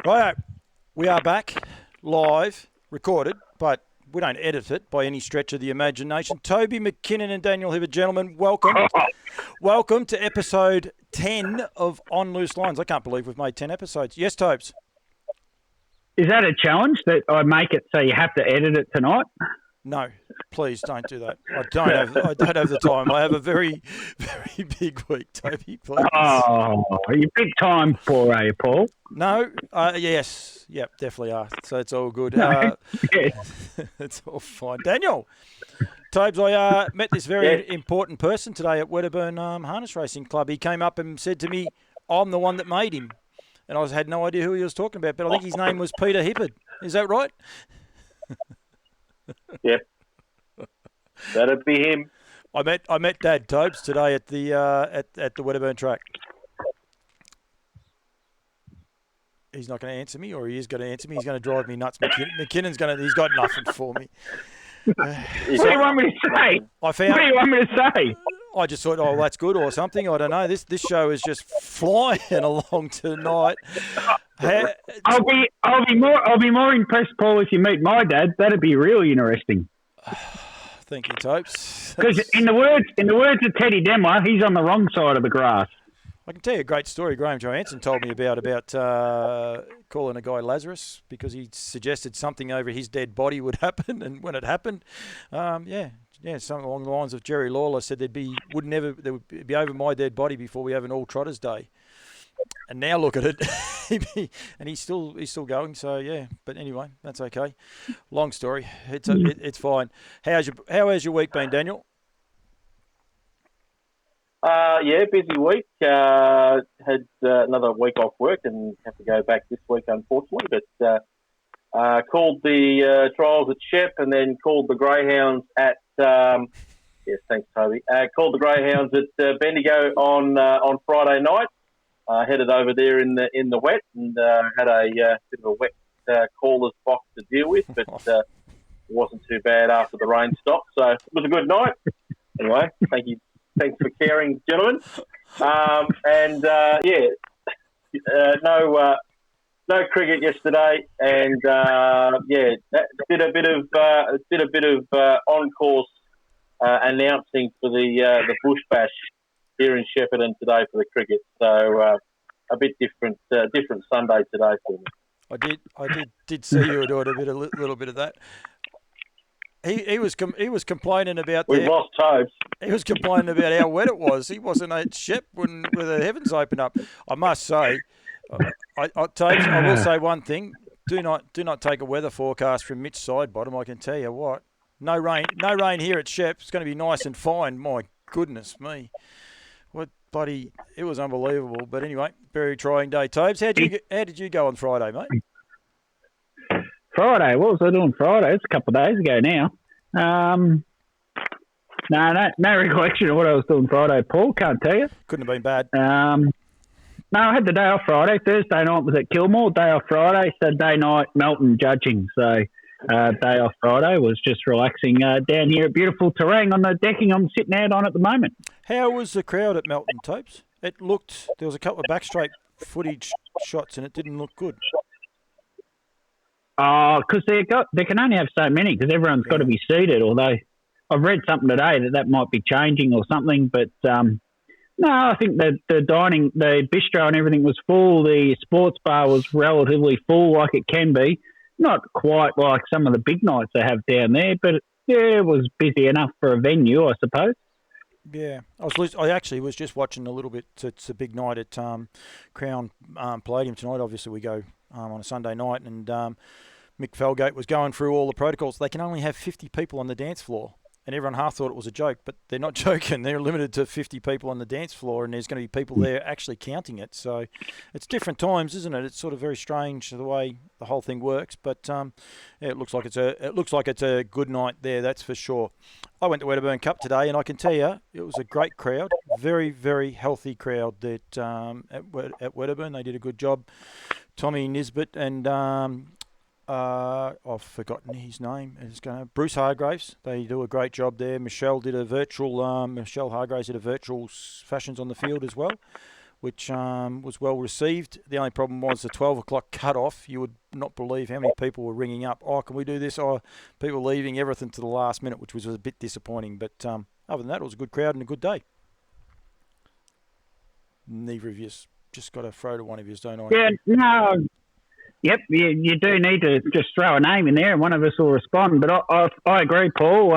Right, we are back, live, recorded, but we don't edit it by any stretch of the imagination. Toby McKinnon and Daniel Hibbert, gentlemen, welcome. Welcome to episode 10 of On Loose Lines. I can't believe we've made 10 episodes. Yes, Tobes? Is that a challenge that I make it so you have to edit it tonight? No, please don't do that. I don't have the time. I have a very, very big week, Toby, please. Oh, you big time for Paul. No, yes. Yep, definitely are. So it's all good. No. It's all fine. Daniel, Tobes, I met this very important person today at Wedderburn Harness Racing Club. He came up and said to me, I'm the one that made him. And I had no idea who he was talking about, but I think his name was Peter Hibbert. Is that right? Yep. That'd be him. I met Dad Tobes today at the at the Wedderburn track. He's not going to answer me, or he is going to answer me. He's going to drive me nuts. McKinnon's he's got nothing for me. What do you want me to say? What do you want me to say? I just thought, oh, that's good or something. I don't know. This show is just flying along tonight. I'll be more impressed, Paul, if you meet my dad. That'd be really interesting. Thank you, Topes. Because in the words of Teddy Demler, he's on the wrong side of the grass. I can tell you a great story Graham Johansson told me about calling a guy Lazarus because he suggested something over his dead body would happen, and when it happened, something along the lines of Jerry Lawler said there would be over my dead body before we have an all trotters day. And now look at it, and he's still going. So yeah, but anyway, that's okay. Long story. It's fine. How has your week been, Daniel? Busy week. Had another week off work and have to go back this week, unfortunately. But called the trials at Shep, and then called the Greyhounds at. Yes, thanks, Toby. Called the Greyhounds at Bendigo on Friday night. Headed over there in the wet and had a bit of a wet caller's box to deal with, but it wasn't too bad after the rain stopped. So it was a good night. Anyway, thank you. Thanks for caring, gentlemen. No cricket yesterday, and did a bit of on course announcing for the Bush Bash here in Shepparton today for the cricket. So a bit different Sunday today for me. I did see you doing a little bit of that. He was complaining about. We've lost Tobes. He was complaining about how wet it was. He wasn't at Shep when the heavens opened up. I must say, Tobes, I will say one thing: do not take a weather forecast from Mitch Sidebottom. I can tell you what, no rain here at Shep. It's going to be nice and fine. My goodness me, what buddy! It was unbelievable. But anyway, very trying day. Tobes, how did you go on Friday, mate? Friday? What was I doing Friday? It's a couple of days ago now. No recollection of what I was doing Friday, Paul. Can't tell you. Couldn't have been bad. No, I had the day off Friday. Thursday night was at Kilmore. Day off Friday. Saturday night, Melton judging. So day off Friday was just relaxing down here at beautiful Terang on the decking I'm sitting out on at the moment. How was the crowd at Melton, Topes? There was a couple of backstraight footage shots and it didn't look good. Because they can only have so many because everyone's got to be seated. Although I've read something today that might be changing or something. But no, I think that the dining, the bistro and everything was full. The sports bar was relatively full, like it can be. Not quite like some of the big nights they have down there, but it was busy enough for a venue, I suppose. Yeah, I actually was just watching a little bit. It's a big night at Crown Palladium tonight. Obviously, we go on a Sunday night, and Mick Felgate was going through all the protocols. They can only have 50 people on the dance floor, and everyone half thought it was a joke, but they're not joking. They're limited to 50 people on the dance floor, and there's going to be people there actually counting it. So it's different times, isn't it? It's sort of very strange the way the whole thing works, but it looks like it's a good night there. That's for sure. I went to Wedderburn Cup today, and I can tell you it was a great crowd, very, very healthy crowd that at Wedderburn. They did a good job. Tommy Nisbet and I've forgotten his name. Bruce Hargraves. They do a great job there. Michelle Hargraves did a virtual fashions on the field as well. which was well received. The only problem was the 12 o'clock cut-off. You would not believe how many people were ringing up. Oh, can we do this? Oh, people leaving everything to the last minute, which was a bit disappointing. But other than that, it was a good crowd and a good day. Neither of you just got to throw to one of you, don't I? Yeah, no. Yep, you do need to just throw a name in there and one of us will respond. But I agree, Paul.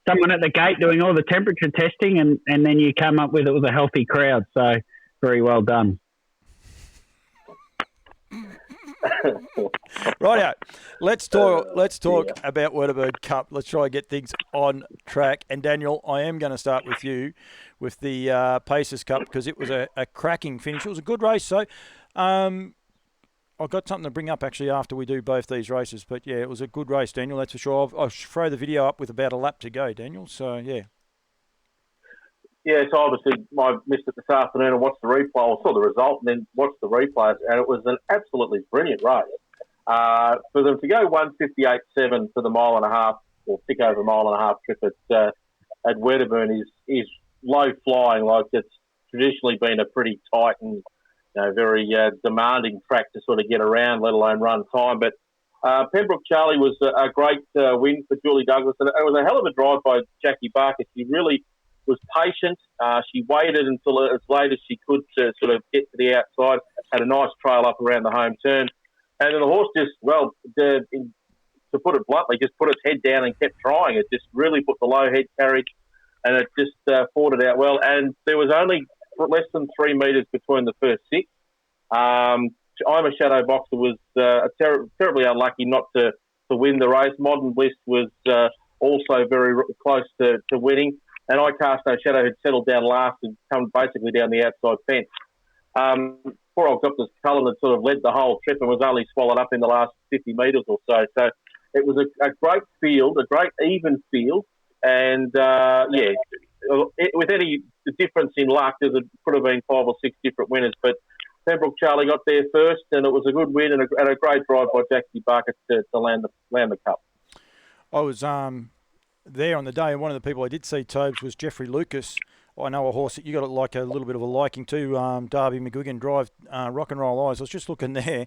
Someone at the gate doing all the temperature testing and then you come up with it was a healthy crowd. So very well done. Righto, let's talk about Wedderburn Cup. Let's try and get things on track. And Daniel, I am going to start with you with the Pacers Cup because it was a cracking finish. It was a good race. So I've got something to bring up actually after we do both these races. But yeah, it was a good race, Daniel, that's for sure. I'll throw the video up with about a lap to go, Daniel. So yeah. Yeah, so obviously I missed it this afternoon and watched the replay. I saw the result and then watched the replay, and it was an absolutely brilliant race. For them to go 1:58.7 for the mile and a half, or tick over mile and a half trip at Wedderburn is low flying. Like it's traditionally been a pretty tight and very demanding track to sort of get around, let alone run time. But Pembroke Charlie was a great win for Julie Douglas, and it was a hell of a drive by Jackie Barker. She really was patient. She waited until as late as she could to sort of get to the outside, had a nice trail up around the home turn. And then the horse just, to put it bluntly, just put its head down and kept trying. It just really put the low head carriage and it just fought it out well. And there was only less than 3 metres between the first 6. I'm a Shadow Boxer was terribly unlucky not to win the race. Modern Bliss was also very close to winning. And I Cast No Shadow had settled down last and come basically down the outside fence. Poor old Dr. Cullen had sort of led the whole trip and was only swallowed up in the last 50 metres or so. So it was a great field, a great even field. And, with any difference in luck, there could have been 5 or 6 different winners. But Pembroke Charlie got there first, and it was a good win and a great drive by Jackie Barker to land the cup. I was there on the day, and one of the people I did see, Tobes, was Jeffrey Lucas. I know a horse that you got like a little bit of a liking to, Darby McGuigan Drive, Rock and Roll Eyes. I was just looking there,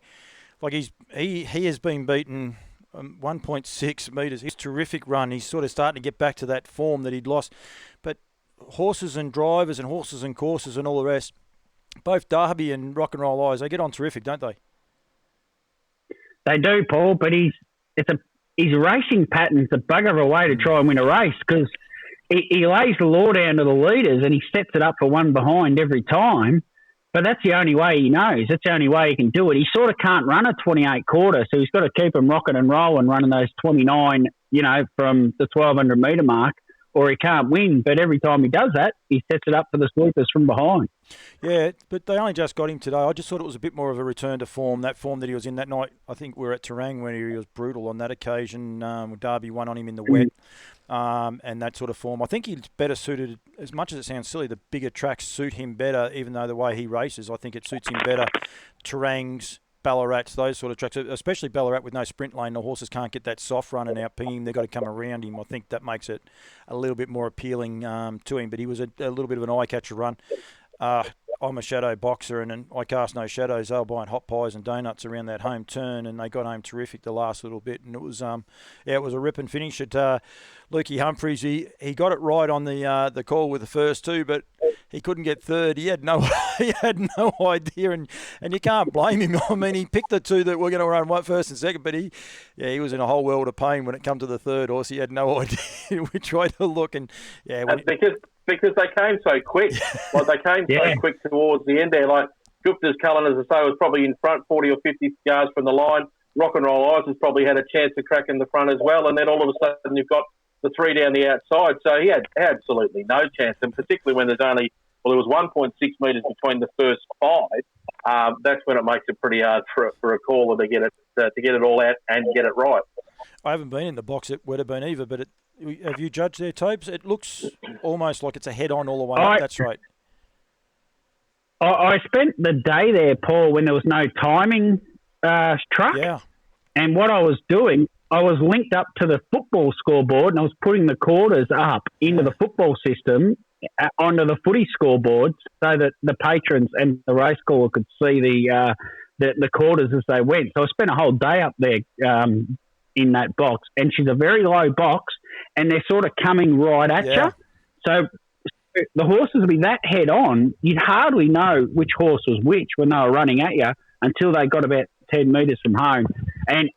like he has been beaten 1.6 metres. It's a terrific run. He's sort of starting to get back to that form that he'd lost. But horses and drivers and horses and courses and all the rest, both Darby and Rock and Roll Eyes, they get on terrific, don't they? They do, Paul, but his racing pattern's a bugger of a way to try and win a race because he lays the law down to the leaders and he sets it up for one behind every time. But that's the only way he knows. That's the only way he can do it. He sort of can't run a 28 quarter, so he's got to keep them rocking and rolling, running those 29, from the 1,200 metre mark, or he can't win. But every time he does that, he sets it up for the sweepers from behind. Yeah, but they only just got him today. I just thought it was a bit more of a return to form, that form that he was in that night. I think we were at Terang when he was brutal on that occasion. Darby won on him in the wet and that sort of form. I think he's better suited, as much as it sounds silly, the bigger tracks suit him better, even though the way he races, I think it suits him better. Terangs, Ballarats, those sort of tracks, especially Ballarat with no sprint lane. The horses can't get that soft run and out ping him. They've got to come around him. I think that makes it a little bit more appealing to him. But he was a little bit of an eye-catcher run. I'm a Shadow Boxer, and I Cast No Shadows. They were buying hot pies and donuts around that home turn, and they got home terrific the last little bit. And it was, it was a rip and finish at Lukey Humphries. He got it right on the call with the first 2, but he couldn't get third. He had no idea, and you can't blame him. I mean, he picked the 2 that were going to run first and second, but he was in a whole world of pain when it come to the third horse. He had no idea which way to look, and because they came so quick. Like they came so quick towards the end there. Like Jupiter's Cullen, as I say, was probably in front 40 or 50 yards from the line. Rock and Roll Eyes has probably had a chance to crack in the front as well. And then all of a sudden you've got the 3 down the outside. So he had absolutely no chance. And particularly when there was 1.6 metres between the first 5. That's when it makes it pretty hard for a caller to get it all out and get it right. I haven't been in the box at Wedderburn either, but have you judged their Tobes? It looks almost like it's a head-on all the way up. That's right. I spent the day there, Paul, when there was no timing truck. Yeah. And what I was doing, I was linked up to the football scoreboard and I was putting the quarters up into the football system onto the footy scoreboard so that the patrons and the race caller could see the quarters as they went. So I spent a whole day up there in that box, and she's a very low box, and they're sort of coming right at you. So the horses would be that head on, you'd hardly know which horse was which when they were running at you until they got about 10 metres from home. And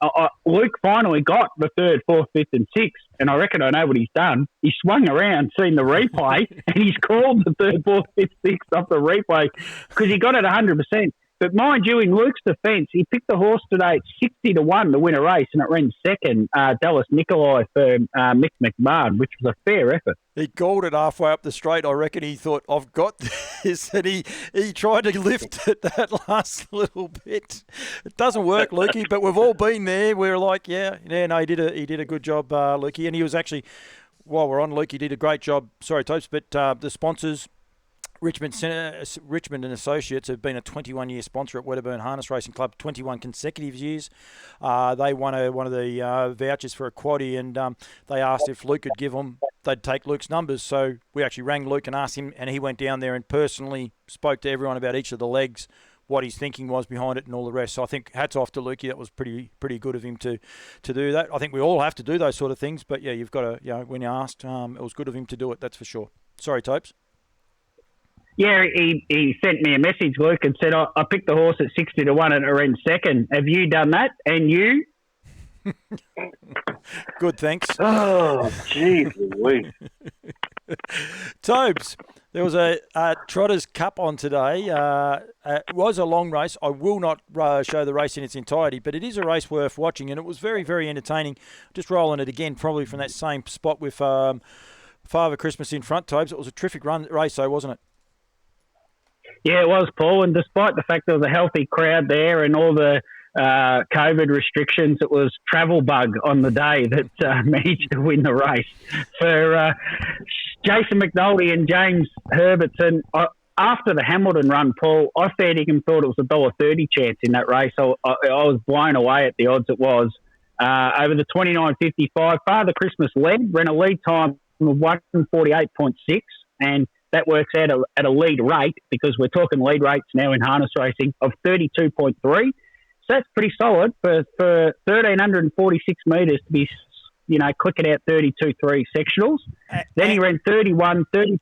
Luke finally got the third, fourth, fifth and sixth, and I reckon I know what he's done. He swung around, seen the replay, and he's called the third, fourth, fifth, sixth off the replay because he got it 100%. But mind you, in Luke's defence, he picked the horse today at 60-1 to win a race, and it ran second, Dallas Nikolai for Mick McMahon, which was a fair effort. He called it halfway up the straight. I reckon he thought, I've got this, and he tried to lift it that last little bit. It doesn't work, Lukey, but we've all been there. We're like, no, he did a good job, Lukey, and he was actually, while we're on, Lukey did a great job. Sorry, Topes, but the sponsors, Richmond and Associates have been a 21-year sponsor at Wedderburn Harness Racing Club, 21 consecutive years. They won one of the vouchers for a quaddie, and they asked if Luke could give them, they'd take Luke's numbers. So we actually rang Luke and asked him, and he went down there and personally spoke to everyone about each of the legs, what his thinking was behind it and all the rest. So I think hats off to Lukey. That was pretty good of him to do that. I think we all have to do those sort of things, but yeah, you've got to, when you asked, it was good of him to do it, that's for sure. Sorry, Topes. Yeah, he sent me a message, Luke, and said, I picked the horse at 60-1 and it ran second. Have you done that? And you? Good, thanks. Oh, jeez Louise. Tobes, there was a Trotters Cup on today. It was a long race. I will not show the race in its entirety, but it is a race worth watching, and it was very, very entertaining. Just rolling it again, probably from that same spot with Father Christmas in front, Tobes. It was a terrific race, though, wasn't it? Yeah, it was, Paul. And despite the fact there was a healthy crowd there and all the COVID restrictions, it was Travel Bug on the day that managed to win the race. For Jason McNulty and James Herbertson, after the Hamilton run, Paul, I fair dinkum thought it was $1.30 chance in that race. I was blown away at the odds it was. Over the 29.55, Father Christmas led, ran a lead time of 148.6, and that works out at a lead rate, because we're talking lead rates now in harness racing, of 32.3. So that's pretty solid for 1,346 metres to be, clicking out 32.3 sectionals. Then he ran 31.30.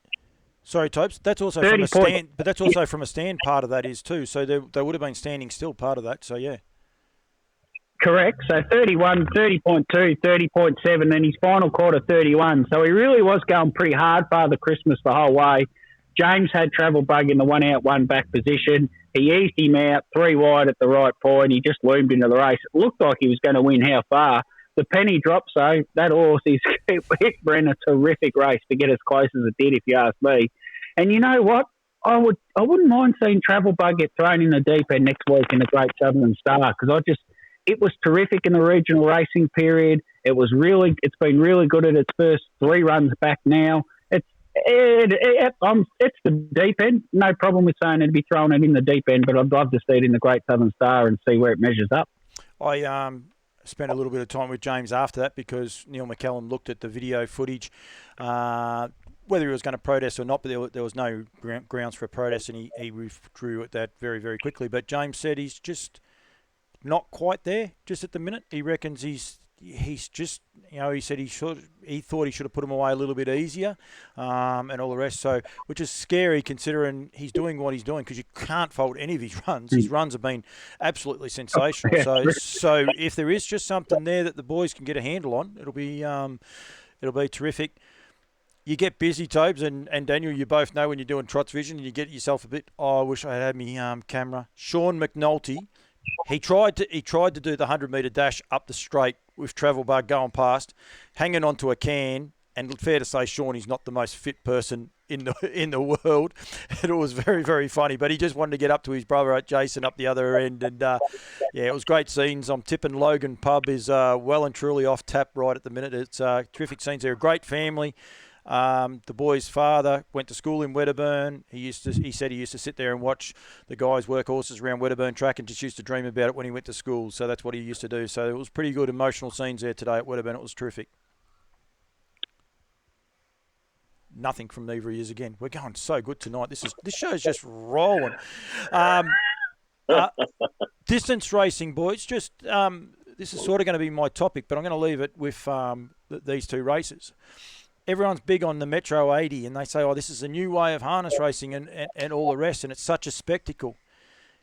Sorry, Topes. That's also from a stand, but that's also from a stand. Part of that is too. So they would have been standing still. Part of that. So yeah. Correct. So 31, 30.2, 30.7, then his final quarter 31. So he really was going pretty hard, Father Christmas, the whole way. James had Travel Bug in the 1 out, 1 back position. He eased him out, 3 wide at the right point. He just loomed into the race. It looked like he was going to win how far. The penny dropped, so that horse it ran a terrific race to get as close as it did, if you ask me. And you know what? I wouldn't mind seeing Travel Bug get thrown in the deep end next week in the Great Southern Star, because it was terrific in the regional racing period. It's been really good at its first 3 runs back now. It's the deep end. No problem with saying it'd be throwing it in the deep end, but I'd love to see it in the Great Southern Star and see where it measures up. I spent a little bit of time with James after that, because Neil McCallum looked at the video footage, whether he was going to protest or not, but there was no grounds for a protest, and he withdrew at that very, very quickly. But James said he's just not quite there just at the minute. He reckons he's just, he said he thought he should have put him away a little bit easier, and all the rest. So, which is scary considering he's doing what he's doing, because you can't fault any of his runs. His runs have been absolutely sensational. So if there is just something there that the boys can get a handle on, it'll be terrific. You get busy, Tobes, and Daniel, you both know when you're doing Trots Vision and you get yourself a bit, I wish I had me camera. Sean McNulty, he tried to do the 100-metre dash up the straight with Travel Bug going past, hanging onto a can, and fair to say, Sean is not the most fit person in the world. And it was very, very funny, but he just wanted to get up to his brother Jason up the other end, and it was great scenes. I'm tipping Logan Pub is well and truly off tap right at the minute. It's terrific scenes. They're a great family. The boy's father went to school in Wedderburn. He said he used to sit there and watch the guys work horses around Wedderburn track, and just used to dream about it when he went to school. So that's what he used to do. So it was pretty good emotional scenes there today at Wedderburn. It was terrific. nothing from neither of yous again. We're going so good tonight. This show's just rolling. Distance racing, boys. Just this is sort of going to be my topic, but I'm going to leave it with these two races. Everyone's big on the Metro 80, and they say, "Oh, this is a new way of harness racing," and all the rest, and it's such a spectacle.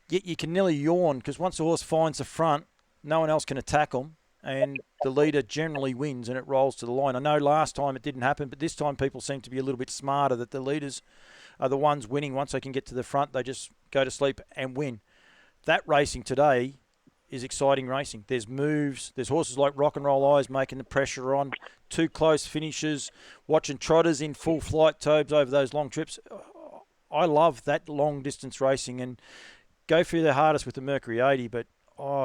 Yet you can nearly yawn because once the horse finds the front, no one else can attack them, and the leader generally wins and it rolls to the line. I know last time it didn't happen, but this time people seem to be a little bit smarter that the leaders are the ones winning. Once they can get to the front, they just go to sleep and win. That racing today is exciting racing. There's moves. There's horses like Rock and Roll Eyes making the pressure on. Two close finishes. Watching trotters in full flight, Tobes, over those long trips. I love that long distance racing, and go for the hardest with the Mercury 80, but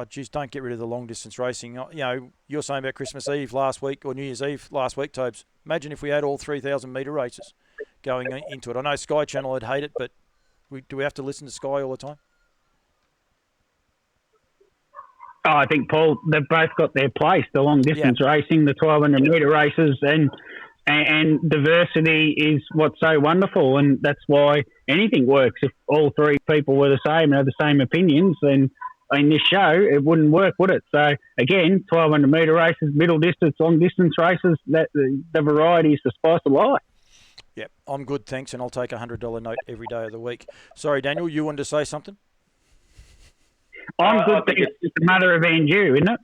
geez, don't get rid of the long distance racing. You know, you're saying about Christmas Eve last week or New Year's Eve last week, Tobes. Imagine if we had all 3,000 metre races going into it. I know Sky Channel would hate it, but do we have to listen to Sky all the time? Oh, I think, Paul, they've both got their place, the long-distance racing, the 1,200-metre races, and diversity is what's so wonderful, and that's why anything works. If all three people were the same and had the same opinions, then in this show, it wouldn't work, would it? So, again, 1,200-metre races, middle-distance, long-distance races, the variety is the spice of life. Yep, I'm good, thanks, and I'll take a $100 note every day of the week. Sorry, Daniel, you wanted to say something? I'm good, but it's the mother of Anjou, isn't it?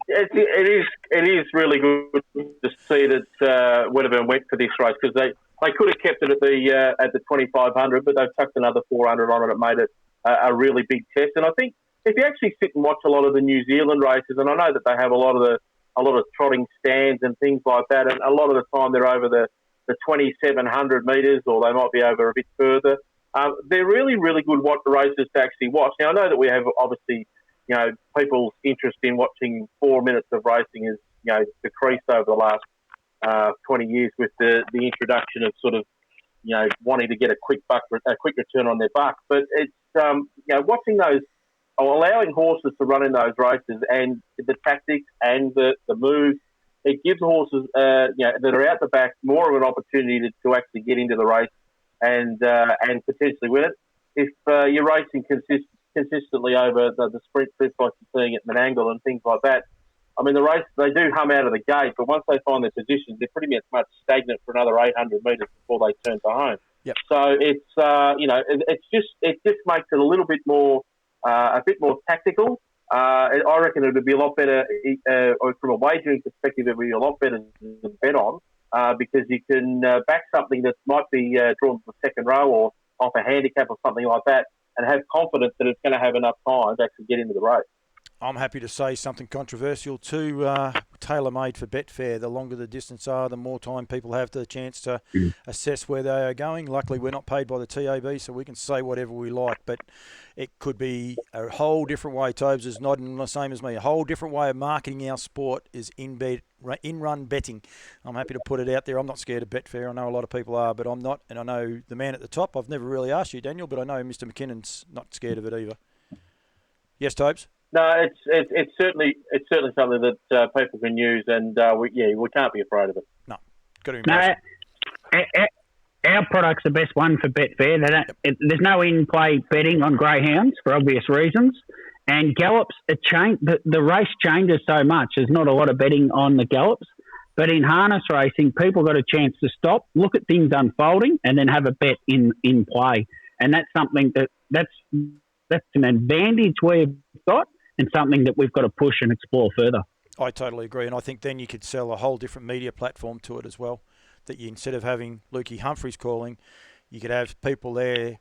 It is really good to see that Wedderburn went for this race, because they could have kept it at the 2,500, but they've tucked another 400 on it. It made it a really big test. And I think if you actually sit and watch a lot of the New Zealand races, and I know that they have a lot of trotting stands and things like that, and a lot of the time they're over the 2,700 metres, or they might be over a bit further. They're really, really good races to actually watch. Now, I know that we have, obviously, you know, people's interest in watching 4 minutes of racing has, you know, decreased over the last 20 years with the introduction of sort of, you know, wanting to get a quick return on their buck. But it's, you know, watching those, or allowing horses to run in those races, and the tactics and the moves, it gives horses, you know, that are out the back more of an opportunity to actually get into the race and potentially win it. If you're racing consistently over the sprint trips like you're seeing at Menangle and things like that, I mean, the race, they do hum out of the gate, but once they find their positions, they're pretty much stagnant for another 800 metres before they turn to home. Yep. So it's, you know, it just makes it a bit more tactical. I reckon it would be a lot better, from a wagering perspective, it would be a lot better to bet on. Because you can back something that might be drawn to the second row or off a handicap or something like that, and have confidence that it's going to have enough time to actually get into the race. I'm happy to say something controversial too, tailor-made for Betfair. The longer the distance are, the more time people have the chance to assess where they are going. Luckily, we're not paid by the TAB, so we can say whatever we like, but it could be a whole different way. Tobes is nodding the same as me. A whole different way of marketing our sport is in-run betting. I'm happy to put it out there. I'm not scared of Betfair. I know a lot of people are, but I'm not. And I know the man at the top. I've never really asked you, Daniel, but I know Mr. McKinnon's not scared of it either. Yes, Tobes? No, it's certainly something that people can use, and we can't be afraid of it. No, got to embrace it. Our product's the best one for Betfair. There's no in-play betting on greyhounds for obvious reasons, and gallops. The race changes so much. There's not a lot of betting on the gallops, but in harness racing, people got a chance to stop, look at things unfolding, and then have a bet in play, and that's something that's an advantage we've got, and something that we've got to push and explore further. I totally agree, and I think then you could sell a whole different media platform to it as well. That you, instead of having Lukey Humphreys calling, you could have people there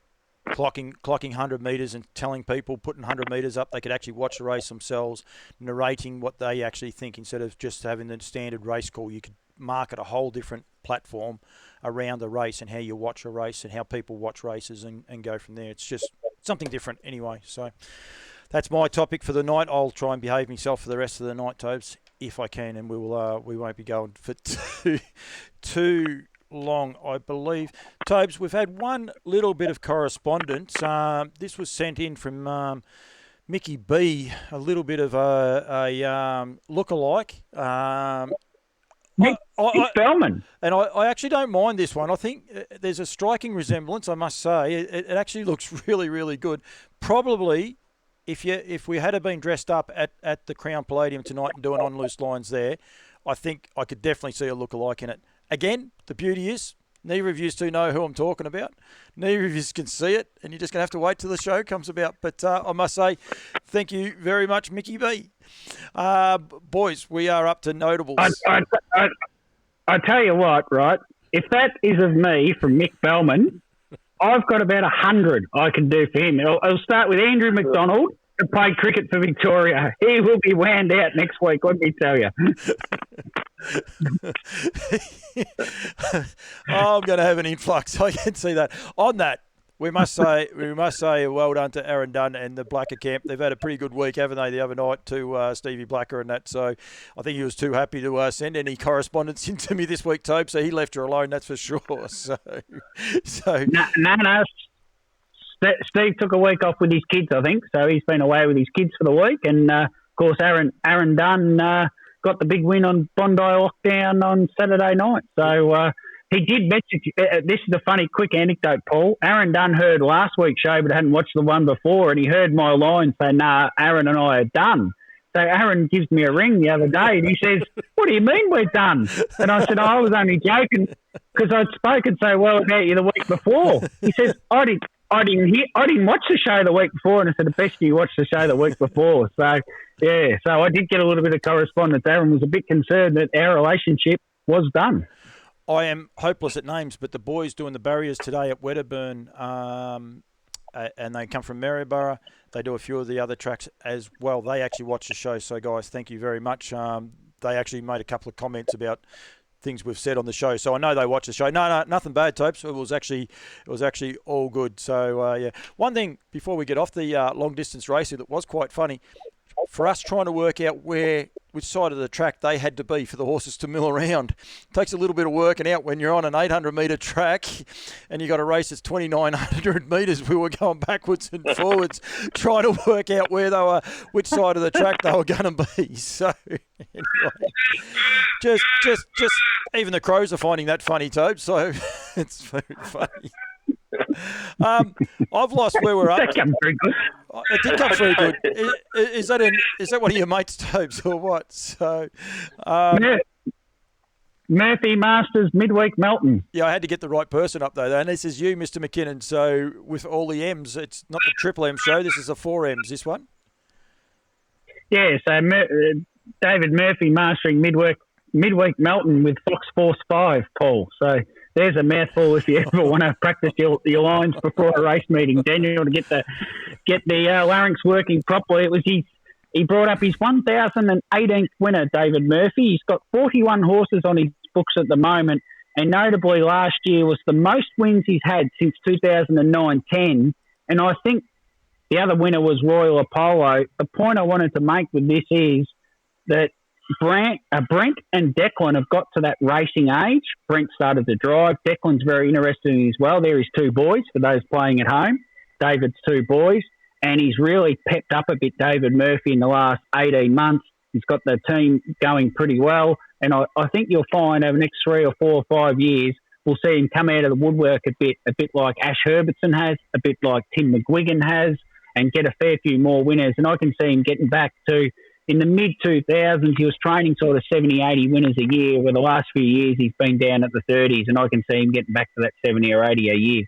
clocking 100 metres and telling people, putting 100 metres up, they could actually watch the race themselves, narrating what they actually think instead of just having the standard race call. You could market a whole different platform around the race and how you watch a race and how people watch races and go from there. It's just something different anyway. So that's my topic for the night. I'll try and behave myself for the rest of the night, Tobes, if I can, and we won't be going for too long, I believe. Tobes, we've had one little bit of correspondence. This was sent in from Mickey B, a little bit of a look-alike. Mick Bellman. And I actually don't mind this one. I think there's a striking resemblance, I must say. It actually looks really, really good. Probably, if we had been dressed up at the Crown Palladium tonight and doing on loose lines there, I think I could definitely see a lookalike in it. Again, the beauty is, neither of you two know who I'm talking about. Neither of you can see it, and you're just going to have to wait till the show comes about. But I must say, thank you very much, Mickey B. Boys, we are up to notables. I tell you what, right? If that is of me from Mick Bellman, I've got about 100 I can do for him. I'll start with Andrew McDonald, who played cricket for Victoria. He will be wound out next week, let me tell you. I'm going to have an influx. I can see that. On that, we must say well done to Aaron Dunn and the Blacker camp. They've had a pretty good week, haven't they, the other night to Stevie Blacker and that. So I think he was too happy to send any correspondence into me this week, Tobe. So he left her alone, that's for sure. So no. Steve took a week off with his kids, I think. So he's been away with his kids for the week. And, of course, Aaron Dunn got the big win on Bondi Lockdown on Saturday night. So he did message. This is a funny, quick anecdote, Paul. Aaron Dunn heard last week's show but hadn't watched the one before, and he heard my line say, "Nah, Aaron and I are done." So Aaron gives me a ring the other day, and he says, "What do you mean we're done?" And I said, "I was only joking because I'd spoken so well about you the week before." He says, I didn't watch the show the week before," and I said, "I bet you watched the show the week before." So, yeah, so I did get a little bit of correspondence. Aaron was a bit concerned that our relationship was done. I am hopeless at names, but the boys doing the barriers today at Wedderburn, and they come from Maryborough. They do a few of the other tracks as well. They actually watch the show. So, guys, thank you very much. They actually made a couple of comments about things we've said on the show, so I know they watch the show. No, nothing bad, Topes. It was actually all good. So yeah, one thing before we get off the long distance racing that was quite funny for us trying to work out which side of the track they had to be for the horses to mill around. It takes a little bit of working out when you're on an 800 metre track and you got a race that's 2,900 metres. We were going backwards and forwards trying to work out which side of the track they were going to be. So anyway, just even the crows are finding that funny, Tobe. So it's very funny. I've lost where we're up. That came very good. It did come very good. Is that one of your mates, Tobes, or what? So, Murphy Masters Midweek Melton. Yeah, I had to get the right person up though. And this is you, Mr. McKinnon. So with all the M's, it's not the Triple M show. This is a 4 M's. This one. Yeah. So David Murphy mastering Midweek Melton with Fox Force 5, Paul. So there's a mouthful if you ever want to practice your lines before a race meeting, Daniel, to get the larynx working properly. It was he brought up his 1,018th winner, David Murphy. He's got 41 horses on his books at the moment, and notably last year was the most wins he's had since 2009-10. And I think the other winner was Royal Apollo. The point I wanted to make with this is that Brent and Declan have got to that racing age. Brent started to drive. Declan's very interested in as well. There is 2 boys for those playing at home. David's 2 boys. And he's really pepped up a bit, David Murphy, in the last 18 months. He's got the team going pretty well. And I think you'll find over the next 3 or 4 or 5 years, we'll see him come out of the woodwork a bit like Ash Herbertson has, a bit like Tim McGuigan has, and get a fair few more winners. And I can see him getting back to, in the mid-2000s, he was training sort of 70, 80 winners a year, where the last few years he's been down at the 30s, and I can see him getting back to that 70 or 80 a year.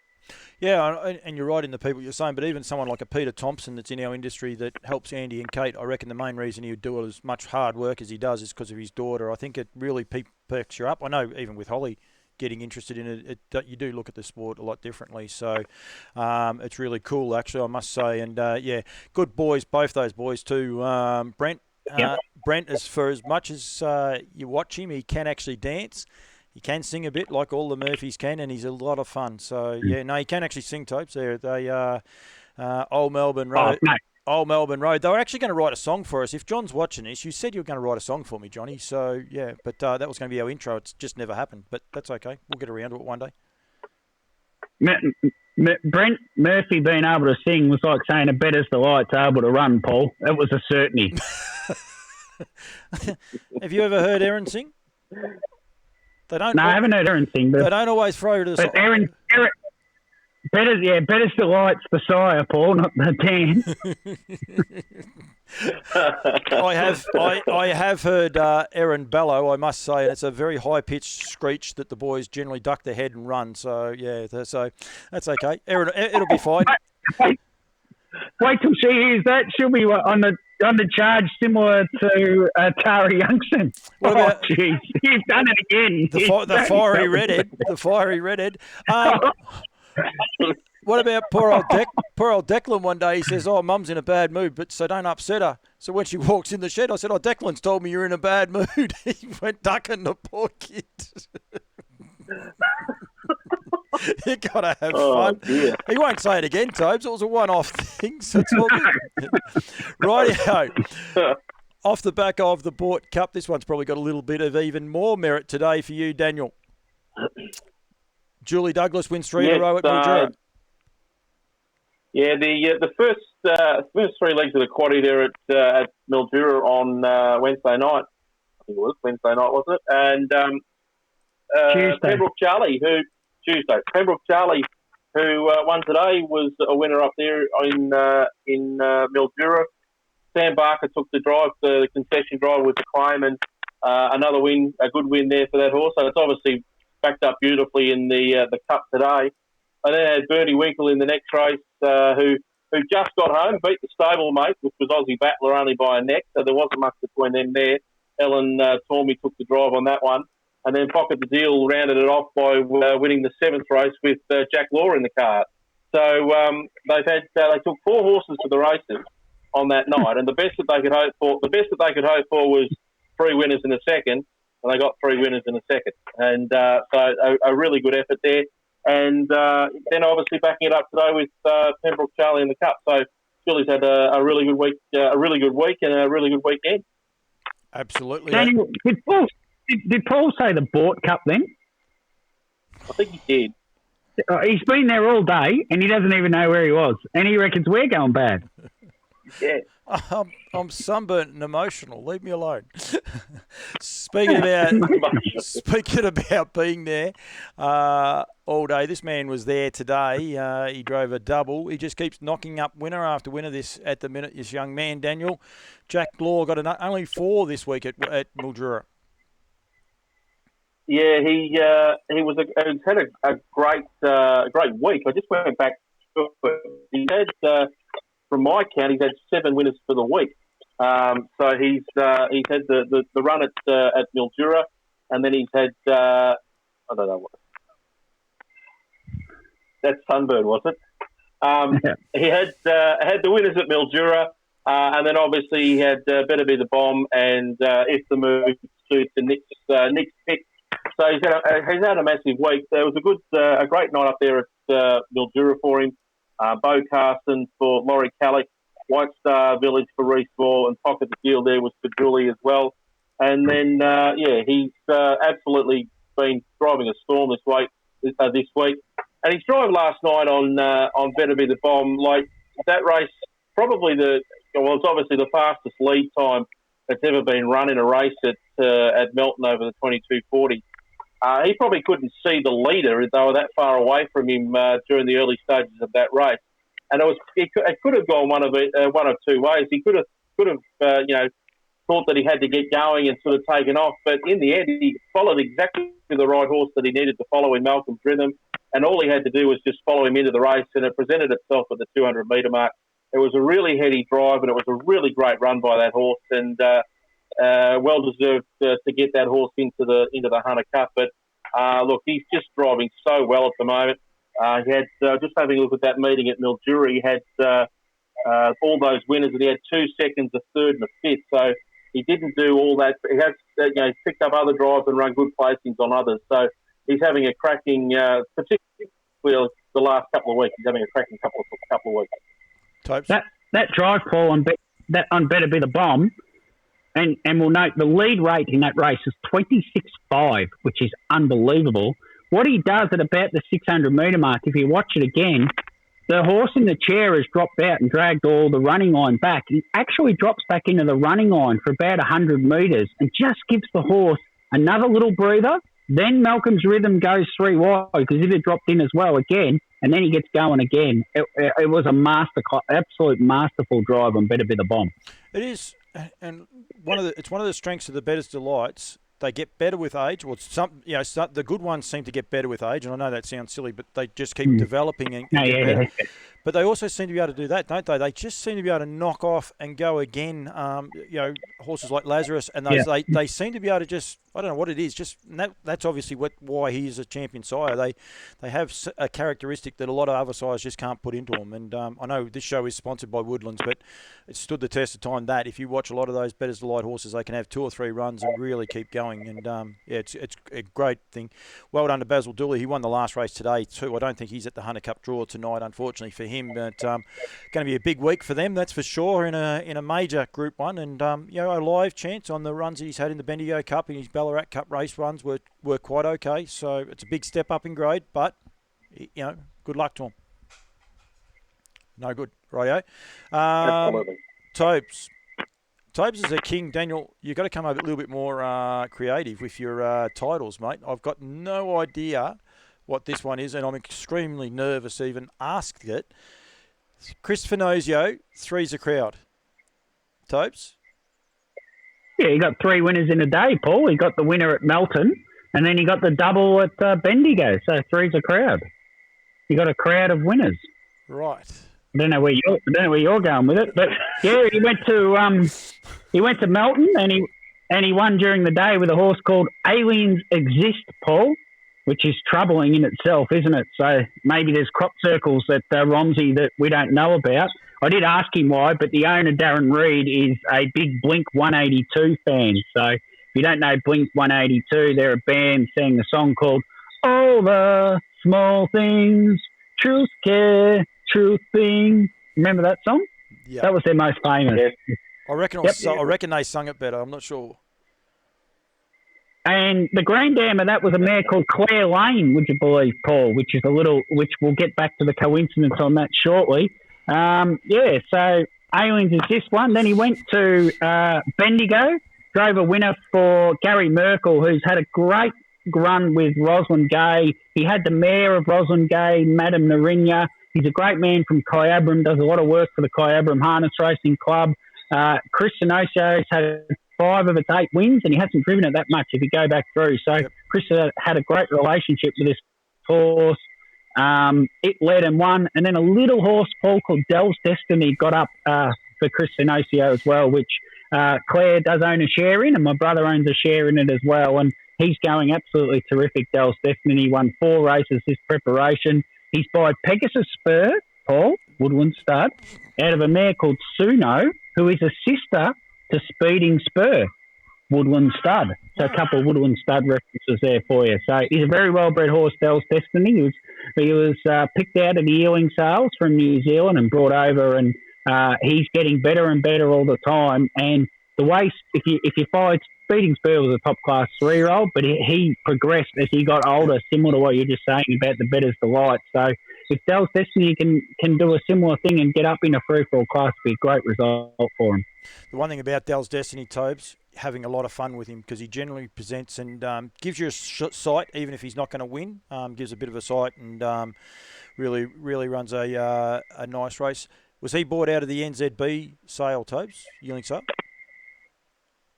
Yeah, and you're right in the people you're saying, but even someone like a Peter Thompson that's in our industry that helps Andy and Kate, I reckon the main reason he would do as much hard work as he does is because of his daughter. I think it really perks you up. I know even with Holly getting interested in it, you do look at the sport a lot differently. So it's really cool, actually, I must say. And, yeah, good boys, both those boys too. Brent, Brent, for as much as you watch him, he can actually dance. He can sing a bit like all the Murphys can, and he's a lot of fun. So, yeah, no, he can actually sing, Topes. They Old Melbourne Road. Oh, no. Old Melbourne Road. They were actually going to write a song for us. If John's watching this, you said you were going to write a song for me, Johnny. So, yeah, but that was going to be our intro. It's just never happened. But that's okay. We'll get around to it one day. Brent Murphy being able to sing was like saying a better's the light's able to run, Paul. That was a certainty. Have you ever heard Aaron sing? They don't. No, I haven't heard Aaron sing, They but don't always throw to the side. Aaron, better, better's the lights for sire, Paul, not the Dan. I have heard Aaron bellow, I must say, and it's a very high pitched screech that the boys generally duck their head and run. So yeah, so that's okay. Aaron, it'll be fine. Wait till she hears that. She'll be on the charge similar to Tara Youngson. What about jeez, you've done it again. the fiery redhead? The fiery redhead. What about poor old Declan one day? He says, "Oh, Mum's in a bad mood, but so don't upset her." So when she walks in the shed, I said, "Oh, Declan's told me you're in a bad mood." He went ducking the poor kid. You gotta have fun. Dear. He won't say it again, Tobes. It was a one-off thing, so it's all good. Rightio. Off the back of the Bort Cup, this one's probably got a little bit of even more merit today for you, Daniel. Julie Douglas wins 3 in a row at Mildura. Yeah, the first 3 legs of the quaddie there at Mildura on Wednesday night. I think it was Wednesday night, wasn't it? And Pembroke Charlie, who won today, was a winner up there in Mildura. Sam Barker took the drive, the concession drive with the claim, and another win, a good win there for that horse. So it's obviously backed up beautifully in the Cup today. And then had Bernie Winkle in the next race, who just got home, beat the stablemate, which was Aussie Battler only by a neck, so there wasn't much between them there. Ellen Tormey took the drive on that one. And then Pocket the Deal rounded it off by winning the 7th race with Jack Law in the car. So they took 4 horses to the races on that night, and the best that they could hope for was 3 winners in a second, and they got 3 winners in a second. And so a really good effort there. And then obviously backing it up today with Pembroke Charlie in the Cup. So Julie's had a really good week, and a really good weekend. Absolutely. Daniel, did Paul say the Bort Cup then? I think he did. He's been there all day and he doesn't even know where he was. And he reckons we're going bad. Yeah. I'm sunburnt and emotional. Leave me alone. Speaking about being there all day, this man was there today. He drove a double. He just keeps knocking up winner after winner at the minute, this young man, Daniel. Jack Law got only 4 this week at Mildura. Yeah, he's had a great week. I just went back. He had, from my count, he's had 7 winners for the week. So he's had the run at Mildura, and then he's had I don't know what that's Sunburn, was it? He had the winners at Mildura, and then obviously he had Better Be the Bomb and If the Move suits and Nick's pick. So he's had a massive week. There was a great night up there at Mildura for him. Bo Carson for Laurie Callick, White Star Village for Reece Ball, and Pocket the Deal there was for Julie as well. And then he's absolutely been driving a storm this week. And his drive last night on Better Be the Bomb, like that race, it's obviously the fastest lead time that's ever been run in a race at Melton over the 2240. He probably couldn't see the leader. They were that far away from him during the early stages of that race, and it could have gone one of 2 ways. He could have thought that he had to get going and sort of taken off, but in the end, he followed exactly the right horse that he needed to follow in Malcolm's Rhythm, and all he had to do was just follow him into the race, and it presented itself at the 200 metre mark. It was a really heady drive, and it was a really great run by that horse, and well deserved to get that horse into the Hunter Cup. But look, he's just driving so well at the moment. He had just having a look at that meeting at Mildura. He had all those winners, and he had 2 seconds, a third, and a fifth. So he didn't do all that. He has he's picked up other drives and run good placings on others. So he's having a cracking, particularly the last couple of weeks. He's having a cracking couple of weeks. Types. That drive, Paul, on Better Be the Bomb. And we'll note the lead rate in that race is 26.5, which is unbelievable. What he does at about the 600 metre mark, if you watch it again, the horse in the chair has dropped out and dragged all the running line back. He actually drops back into the running line for about 100 metres and just gives the horse another little breather then Malcolm's rhythm goes 3 wide because if it dropped in as well again, and then he gets going again, it was a absolute masterful drive on Better Be the Bomb. It is, and it's one of the strengths of the Bettor's Delights. They get better with age. Well, the good ones seem to get better with age, and I know that sounds silly, but they just keep developing and get better. But they also seem to be able to do that, don't they? They just seem to be able to knock off and go again. Horses like Lazarus, and those they seem to be able to just, I don't know what it is. That's obviously why he is a champion sire. They have a characteristic that a lot of other sires just can't put into them. And I know this show is sponsored by Woodlands, but it stood the test of time. That if you watch a lot of those Bettor's Delight horses, they can have 2 or 3 runs and really keep going. And it's a great thing. Well done to Basil Dooley. He won the last race today too. I don't think he's at the Hunter Cup draw tonight, unfortunately for him. But going to be a big week for them, that's for sure, in a major Group 1. And a live chance on the runs that he's had in the Bendigo Cup and his Ballarat Cup race runs were quite okay. So it's a big step up in grade, but good luck to him. No good, rightio. Absolutely. Tobes is a king. Daniel, you've got to come a little bit more creative with your titles, mate. I've got no idea what this one is, and I'm extremely nervous to even ask it. Chris Finozio, 3's a crowd. Tobes? Yeah, he got 3 winners in a day, Paul. He got the winner at Melton, and then he got the double at Bendigo. So 3's a crowd. He got a crowd of winners. Right. I don't know where you're going with it, but yeah, he went to Melton and he won during the day with a horse called Aliens Exist, Paul, which is troubling in itself, isn't it? So maybe there's crop circles at Romsey that we don't know about. I did ask him why, but the owner, Darren Reed, is a big Blink 182 fan. So if you don't know Blink 182, they're a band sang a song called All the Small Things, Truth Care, Truth Thing. Remember that song? Yeah. That was their most famous. Yeah. I reckon they sung it better. I'm not sure. And the granddam of that was a mare called Claire Lane, would you believe, Paul? Which we'll get back to the coincidence on that shortly. So Aliens is this one. Then he went to Bendigo, drove a winner for Gary Merkel, who's had a great run with Rosalind Gay. He had the mare of Rosalind Gay, Madame Narinya. He's a great man from Kyabram, does a lot of work for the Kyabram Harness Racing Club. Chris Sinocio's had 5 of its 8 wins, and he hasn't driven it that much if you go back through. So Chris had a great relationship with this horse. It led and won. And then a little horse, Paul, called Dell's Destiny got up for Chris Sinocio as well, which Claire does own a share in, and my brother owns a share in it as well. And he's going absolutely terrific, Dell's Destiny. He won 4 races this preparation. He's by Pegasus Spur, Paul, Woodland stud, out of a mare called Suno, who is a sister to Speeding Spur, Woodland stud. So a couple of Woodland stud references there for you. So he's a very well-bred horse, Dell's Destiny. He was picked out of the yearling sales from New Zealand and brought over, and he's getting better and better all the time. And the way, if you follow, Speeding Spur was a top-class 3-year-old, but he progressed as he got older, similar to what you're just saying about the Bettor's Delight. So if Dell's Destiny can do a similar thing and get up in a free-for-all class, it'd be a great result for him. The one thing about Dell's Destiny, Tobes, having a lot of fun with him because he generally presents and gives you a sight, even if he's not going to win. Gives a bit of a sight and really runs a nice race. Was he bought out of the NZB sale, Tobes? Yearling sale?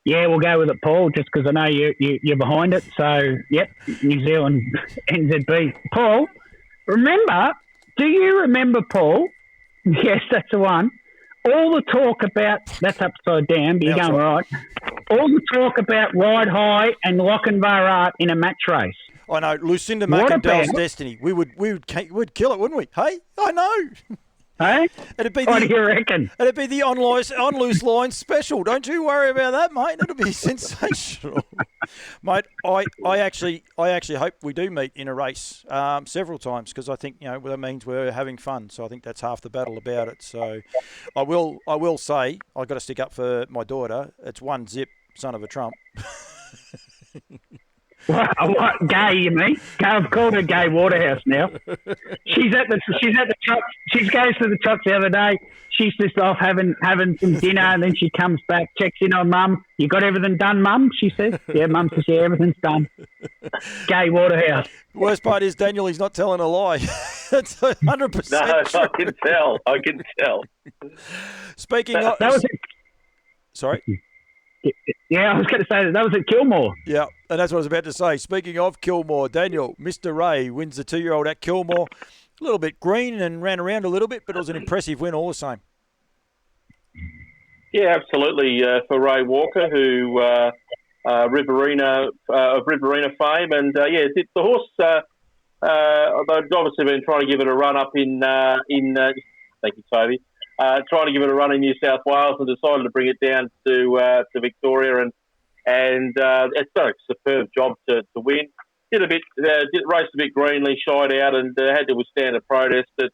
Yeah, we'll go with it, Paul, just because I know you're behind it. So, yep, New Zealand NZB. Paul, do you remember, Paul? Yes, that's the one. All the talk about, that's upside down, but you're going right. All the talk about Ride High and Lochinvar Art in a match race. I know, Lucinda Mack and Dell's Destiny. We'd kill it, wouldn't we? Hey, I know. Hey? What do you reckon? It'd be the on loose line special. Don't you worry about that, mate. It'll be sensational, mate. I actually hope we do meet in a race several times because I think that means we're having fun. So I think that's half the battle about it. So I will say I've got to stick up for my daughter. It's 1-zip, son of a Trump. What Gay? You mean? I've called her Gay Waterhouse now. She's at the trucks. She goes to the trucks the other day. She's just off having some dinner, and then she comes back, checks in on Mum. You got everything done, Mum? She says. Yeah, Mum says, yeah, everything's done. Gay Waterhouse. The worst part is, Daniel, he's not telling a lie. That's 100% No, true. I can tell. Speaking That of... was Sorry? Yeah, I was going to say that was at Kilmore. Yeah, and that's what I was about to say. Speaking of Kilmore, Daniel, Mr. Ray wins the 2-year-old at Kilmore. A little bit green and ran around a little bit, but it was an impressive win all the same. Yeah, absolutely. For Ray Walker, who Riverina of Riverina fame, and the horse. They've obviously been trying to give it a run up in. Thank you, Toby. Trying to give it a run in New South Wales, and decided to bring it down to Victoria, and it's done a superb job to win. Raced a bit greenly, shied out, and had to withstand a protest. But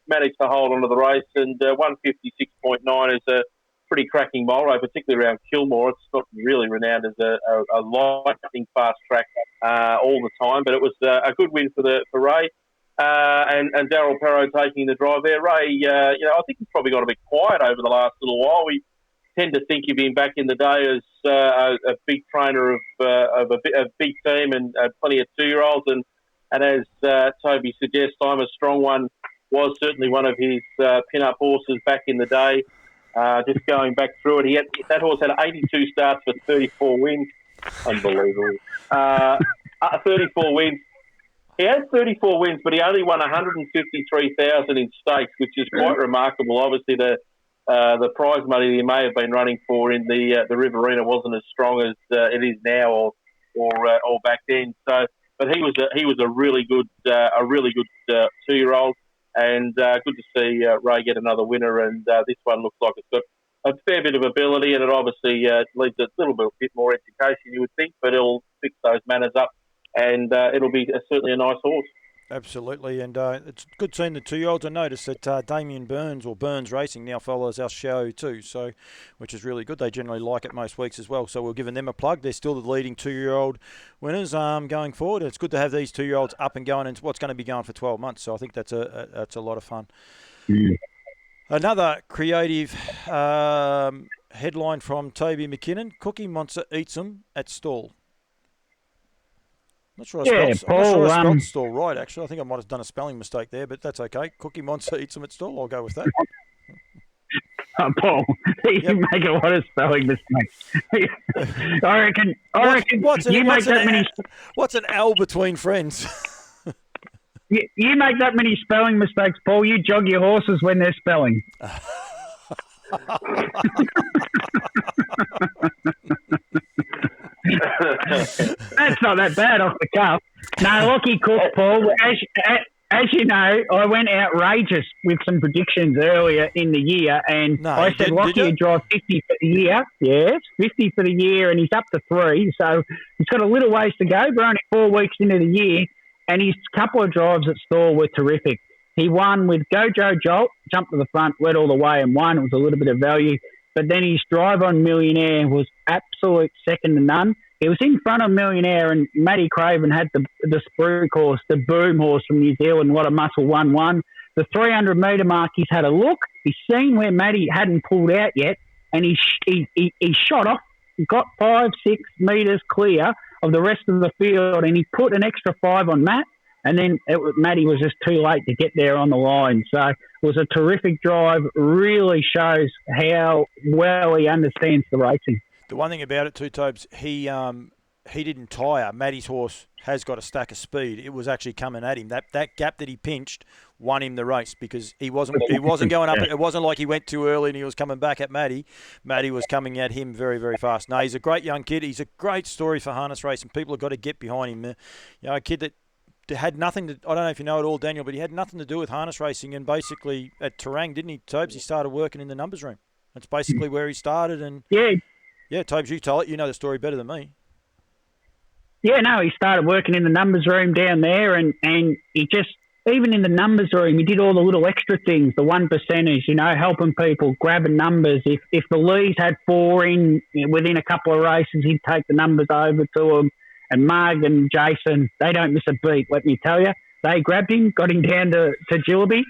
managed to hold onto the race, and 156.9 is a pretty cracking mile rate, particularly around Kilmore. It's not really renowned as a lightning fast track all the time, but it was a good win for Ray. And Daryl Perrow taking the drive there. Ray, I think he's probably got a bit quiet over the last little while. We tend to think of him back in the day as a big trainer of a big team and plenty of 2-year-olds. And as Toby suggests, I'm a Strong One was certainly one of his pin-up horses back in the day. Just going back through it, that horse had 82 starts for 34 wins. Unbelievable. 34 wins. He had 34 wins, but he only won 153,000 in stakes, which is quite remarkable. Obviously, the prize money he may have been running for in the Riverina wasn't as strong as it is now, or back then. So, but he was a really good 2-year-old, and good to see Ray get another winner. And this one looks like it's got a fair bit of ability, and it obviously leads a little bit more education, you would think, but it'll fix those manners up. And it'll be certainly a nice horse. Absolutely, and it's good seeing the 2-year-olds. I noticed that Damien Burns Racing now follows our show too, so which is really good. They generally like it most weeks as well, so we're giving them a plug. They're still the leading 2-year-old winners going forward. It's good to have these 2-year-olds up and going, and what's going to be going for 12 months. So I think that's a lot of fun. Mm. Another creative headline from Toby McKinnon: Cookie Monster eats them at stall. Not sure I spelled stall right, actually. I think I might have done a spelling mistake there, but that's okay. Cookie Monster eats them at stall. I'll go with that. Paul, you make a lot of spelling mistakes. I reckon you make that many... What's an L between friends? You make that many spelling mistakes, Paul. You jog your horses when they're spelling. That's not that bad off the cuff. No, Lockie Cook, Paul. As you know, I went outrageous with some predictions earlier in the year, and I said Lockie would drive 50 for the year. Yes, 50 for the year, and he's up to 3, so he's got a little ways to go. We're only 4 weeks into the year, and his couple of drives at stall were terrific. He won with Gojo Jolt, jumped to the front, led all the way and won. It was a little bit of value. But then his drive on Millionaire was absolute second to none. He was in front of Millionaire, and Matty Craven had the Spruik horse, the Boom horse from New Zealand. What a muscle 1-1. The 300-metre mark, he's had a look. He's seen where Matty hadn't pulled out yet, and he shot off. He got 5-6 metres clear of the rest of the field, and he put an extra 5 on Matt. And then Matty was just too late to get there on the line. So it was a terrific drive. Really shows how well he understands the racing. The one thing about it too, Tobes, he didn't tire. Matty's horse has got a stack of speed. It was actually coming at him. That gap that he pinched won him the race because he wasn't going up. It wasn't like he went too early and he was coming back at Matty. Matty was coming at him very, very fast. No, he's a great young kid. He's a great story for harness racing. People have got to get behind him. A kid that had nothing to, I don't know if you know it all, Daniel, but he had nothing to do with harness racing, and basically at Terang, didn't he, Tobes? He started working in the numbers room. That's basically where he started. And yeah, Tobes, you tell it. You know the story better than me. Yeah, no, he started working in the numbers room down there, and he just, even in the numbers room, he did all the little extra things, the 1%ers, helping people, grabbing numbers. If the Lees had 4 in within a couple of races, he'd take the numbers over to them. And Marg and Jason, they don't miss a beat, let me tell you. They grabbed him, got him down to Gillaby,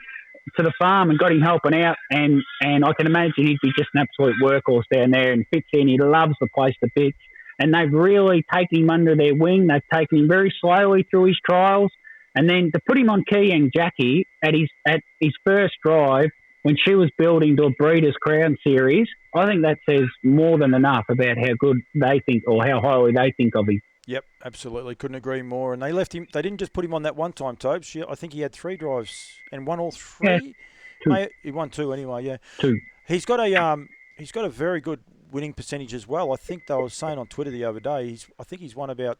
to the farm, and got him helping out. And I can imagine he'd be just an absolute workhorse down there and fits in. He loves the place to pitch. And they've really taken him under their wing. They've taken him very slowly through his trials. And then to put him on Keyang Jackie at his first drive when she was building to a Breeders' Crown Series, I think that says more than enough about how good they think or how highly they think of him. Yep, absolutely. Couldn't agree more. And they left him. They didn't just put him on that one time, Tobes. I think he had 3 drives and won all 3. Yeah, 2. He won 2 anyway. Yeah, 2. He's got a very good winning percentage as well. I think they were saying on Twitter the other day. I think he's won about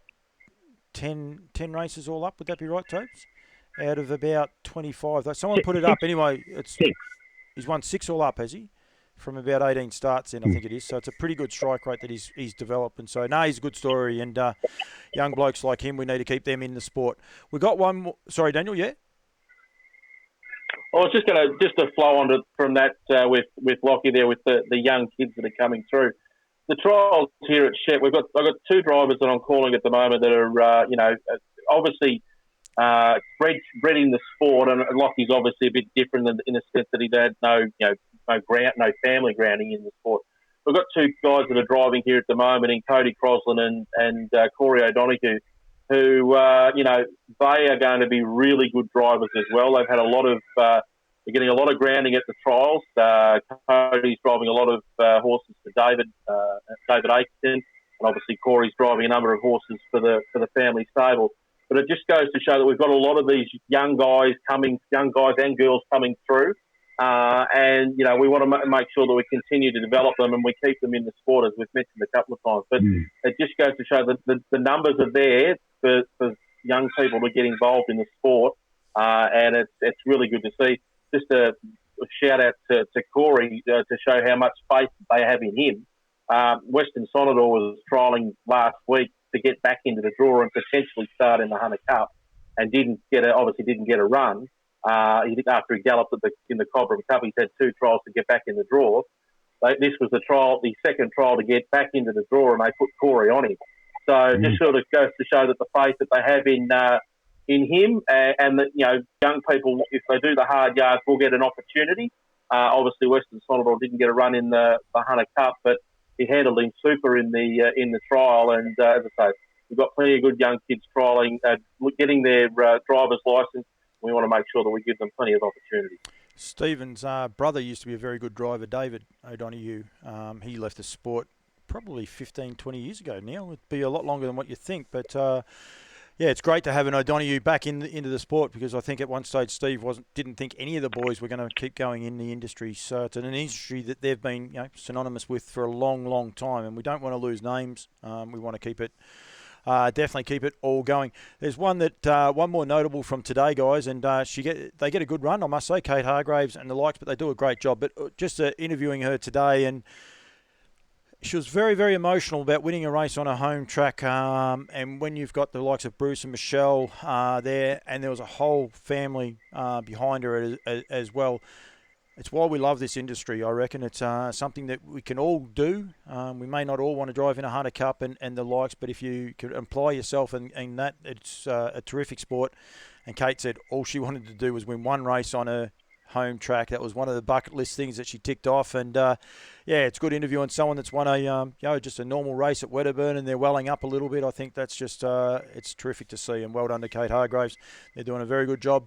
10 races all up. Would that be right, Tobes? Out of about 25. Someone put it up anyway. It's 6. He's won 6 all up, has he? From about 18 starts in, I think it is. So it's a pretty good strike rate that he's developed. And so, he's a good story. And young blokes like him, we need to keep them in the sport. We got one more. Sorry, Daniel, yeah? I was just going to flow on from that with Lockie there with the young kids that are coming through. The trials here at Shep, I've got 2 drivers that I'm calling at the moment that are, obviously bred in the sport, and Lockie's obviously a bit different in the sense that he had no family grounding in the sport. We've got 2 guys that are driving here at the moment in Cody Crosland and Corey O'Donoghue, who, they are going to be really good drivers as well. They've had they're getting a lot of grounding at the trials. Cody's driving a lot of horses for David Aiken, and obviously Corey's driving a number of horses for the family stable. But it just goes to show that we've got a lot of these young guys and girls coming through. And, we want to make sure that we continue to develop them and we keep them in the sport, as we've mentioned a couple of times. But it just goes to show that the numbers are there for young people to get involved in the sport. And it's really good to see. Just a shout out to Corey to show how much faith they have in him. Western Sonador was trialling last week to get back into the draw and potentially start in the Hunter Cup, and obviously didn't get a run. After he galloped in the Cobram Cup, he's had 2 trials to get back in the draw. This was the second trial to get back into the draw, and they put Corey on him. So just sort of goes to show that the faith that they have in him, and that young people, if they do the hard yards, will get an opportunity. Obviously, Western Sonador didn't get a run in the Hunter Cup, but he handled him super in the trial. And as I say, we've got plenty of good young kids trialling, getting their driver's license. We want to make sure that we give them plenty of opportunities. Stephen's brother used to be a very good driver, David O'Donoghue. He left the sport probably 15, 20 years ago now. It'd be a lot longer than what you think. But, it's great to have an O'Donoghue back into the sport, because I think at one stage Steve didn't think any of the boys were going to keep going in the industry. So it's an industry that they've been synonymous with for a long, long time, and we don't want to lose names. We want to keep it. Definitely keep it all going. There's one more notable from today, guys, and they get a good run, I must say, Kate Hargraves and the likes, but they do a great job. But just interviewing her today, and she was very, very emotional about winning a race on a home track. And when you've got the likes of Bruce and Michelle there, and there was a whole family behind her as well. It's why we love this industry, I reckon. It's something that we can all do. We may not all want to drive in a Hunter Cup and the likes, but if you could employ yourself in that, it's a terrific sport. And Kate said all she wanted to do was win one race on a home track. That was one of the bucket list things that she ticked off. And, it's good interviewing someone that's won just a normal race at Wedderburn, and they're welling up a little bit. I think that's just it's terrific to see, and well done to Kate Hargraves. They're doing a very good job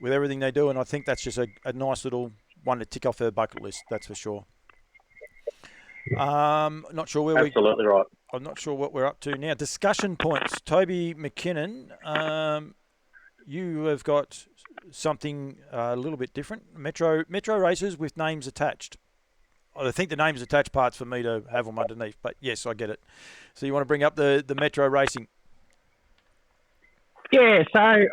with everything they do, and I think that's just a nice little one to tick off her bucket list, that's for sure. Not sure where Absolutely right. I'm not sure what we're up to now. Discussion points. Toby McKinnon, you have got something a little bit different. Metro races with names attached. I think the names attached part's for me to have them underneath, but yes, I get it. So you want to bring up the Metro racing? Yeah, so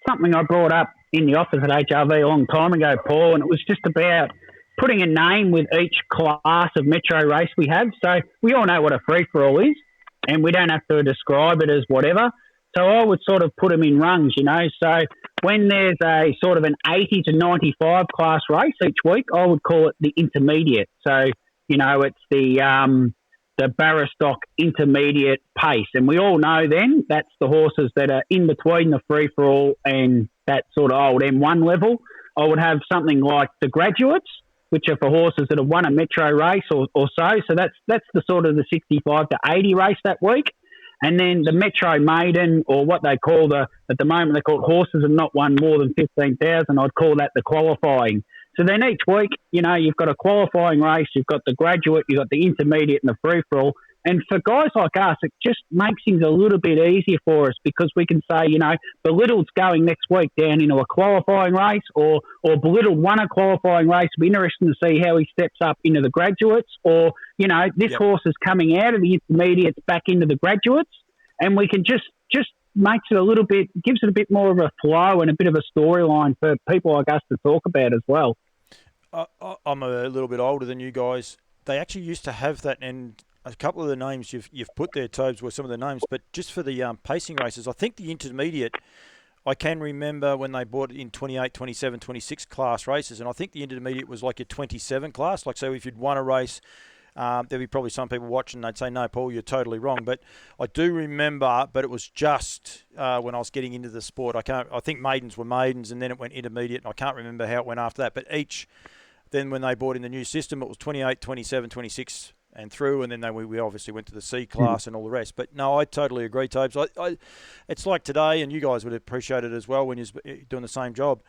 something I brought up in the office at HRV a long time ago, Paul, and it was just about putting a name with each class of Metro race we have. So we all know what a free-for-all is, and we don't have to describe it as whatever. So I would sort of put them in rungs, So when there's a sort of an 80 to 95 class race each week, I would call it the intermediate. So, it's the the Barristock intermediate pace. And we all know then that's the horses that are in between the free-for-all and that sort of old M1 level. I would have something like the Graduates, which are for horses that have won a Metro race or so. So that's the sort of the 65 to 80 race that week. And then the Metro Maiden, or what they call at the moment they call it horses have not won more than 15,000. I'd call that the qualifying. So then each week, you've got a qualifying race, you've got the Graduate, you've got the intermediate and the free-for-all. And for guys like us, it just makes things a little bit easier for us because we can say, Belittle's going next week down into a qualifying race or Belittle won a qualifying race. It'll be interesting to see how he steps up into the Graduates or, this horse is coming out of the intermediates back into the Graduates. And we can just makes it gives it a bit more of a flow and a bit of a storyline for people like us to talk about as well. I'm a little bit older than you guys. They actually used to have that, and a couple of the names you've put there, Tobes, were some of the names. But just for the pacing races, I think the intermediate, I can remember when they bought it in 28, 27, 26 class races, and I think the intermediate was like your 27 class. Like, so if you'd won a race, there'd be probably some people watching, they'd say, no, Paul, you're totally wrong. But I do remember, but it was just when I was getting into the sport. I think maidens were maidens, and then it went intermediate, and I can't remember how it went after that. But then when they bought in the new system, it was 28, 27, 26 and through, and then we obviously went to the C class and all the rest. But no, I totally agree, Tobes. It's like today, and you guys would appreciate it as well when you're doing the same job.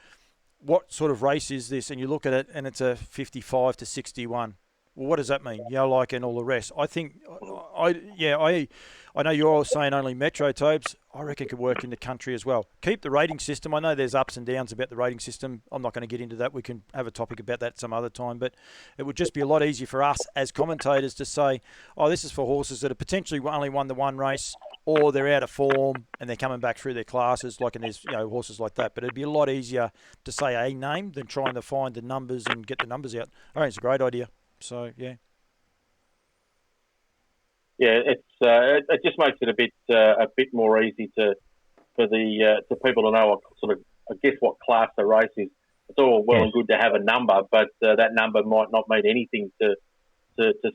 What sort of race is this? And you look at it, and it's a 55 to 61. Well, what does that mean? And all the rest. I think, I know you're all saying only Metro, Tobes. I reckon it could work in the country as well. Keep the rating system. I know there's ups and downs about the rating system. I'm not going to get into that. We can have a topic about that some other time. But it would just be a lot easier for us as commentators to say, this is for horses that have potentially only won the one race, or they're out of form and they're coming back through their classes, and there's horses like that. But it'd be a lot easier to say a name than trying to find the numbers and get the numbers out. I think it's a great idea. So, yeah. Yeah, it just makes it a bit more easy for people to know what class the race is. It's all well and good to have a number, but that number might not mean anything to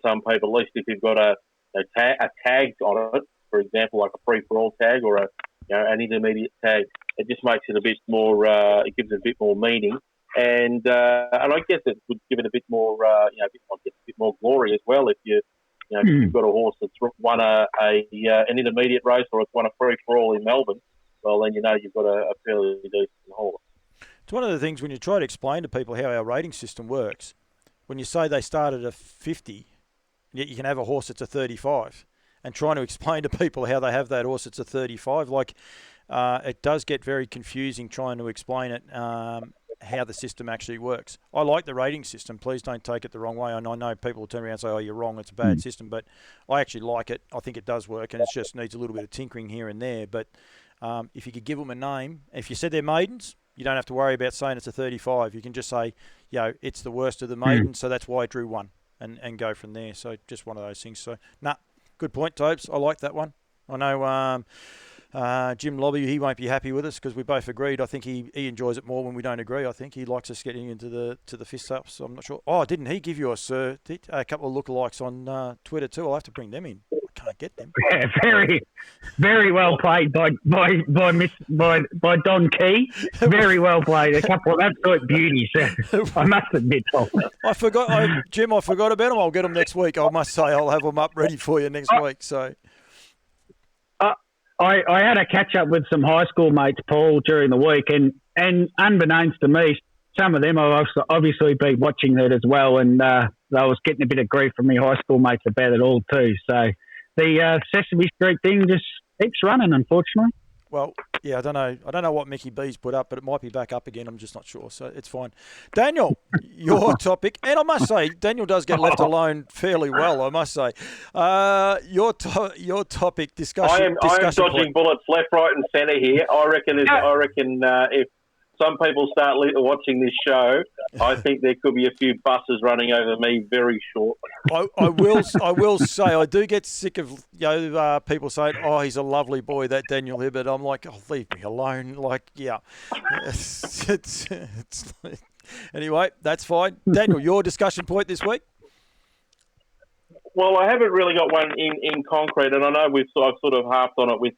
some people. At least if you've got a tag on it, for example, like a free for all tag or an intermediate tag, it just makes it a bit more. It gives it a bit more meaning, and I guess it would give it a bit more, a bit more glory as well if you. If you've got a horse that's won an intermediate race or it's won a free-for-all in Melbourne, well, then you've got a fairly decent horse. It's one of the things when you try to explain to people how our rating system works, when you say they start at a 50, yet you can have a horse that's a 35, and trying to explain to people how they have that horse that's a 35, it does get very confusing trying to explain it, how the system actually works. I like the rating system. Please don't take it the wrong way. And I know people will turn around and say, oh, you're wrong, it's a bad system. But I actually like it. I think it does work, and it just needs a little bit of tinkering here and there. But if you could give them a name, if you said they're maidens, you don't have to worry about saying it's a 35. You can just say, it's the worst of the maidens, so that's why I drew one, and go from there. So just one of those things. So, good point, Tobes. I like that one. I know Jim Lobby, he won't be happy with us because we both agreed. I think he enjoys it more when we don't agree. I think he likes us getting into the fist-ups. I'm not sure. Oh, didn't he give you a couple of lookalikes on Twitter too? I'll have to bring them in. I can't get them. Yeah, very, very well played by Don Key. Very well played. A couple of absolute beauties. I must admit. I forgot, Jim. I forgot about them. I'll get them next week. I must say, I'll have them up ready for you next week. So. I had a catch-up with some high school mates, Paul, during the week, and unbeknownst to me, some of them have obviously been watching it as well, and I was getting a bit of grief from my high school mates about it all too. So the Sesame Street thing just keeps running, unfortunately. Well, yeah, I don't know what Mickey B's put up, but it might be back up again. I'm just not sure, so it's fine. Daniel, your topic, and I must say, Daniel does get left alone fairly well, I must say. Your topic discussion. I am dodging bullets left, right, and centre here. I reckon if some people start watching this show, I think there could be a few buses running over me very shortly. I will say I do get sick of people saying, "Oh, he's a lovely boy, that Daniel Hibbert." I'm like, "Oh, leave me alone." It's anyway. That's fine. Daniel, your discussion point this week. Well, I haven't really got one in concrete, and I know I've sort of harped on it with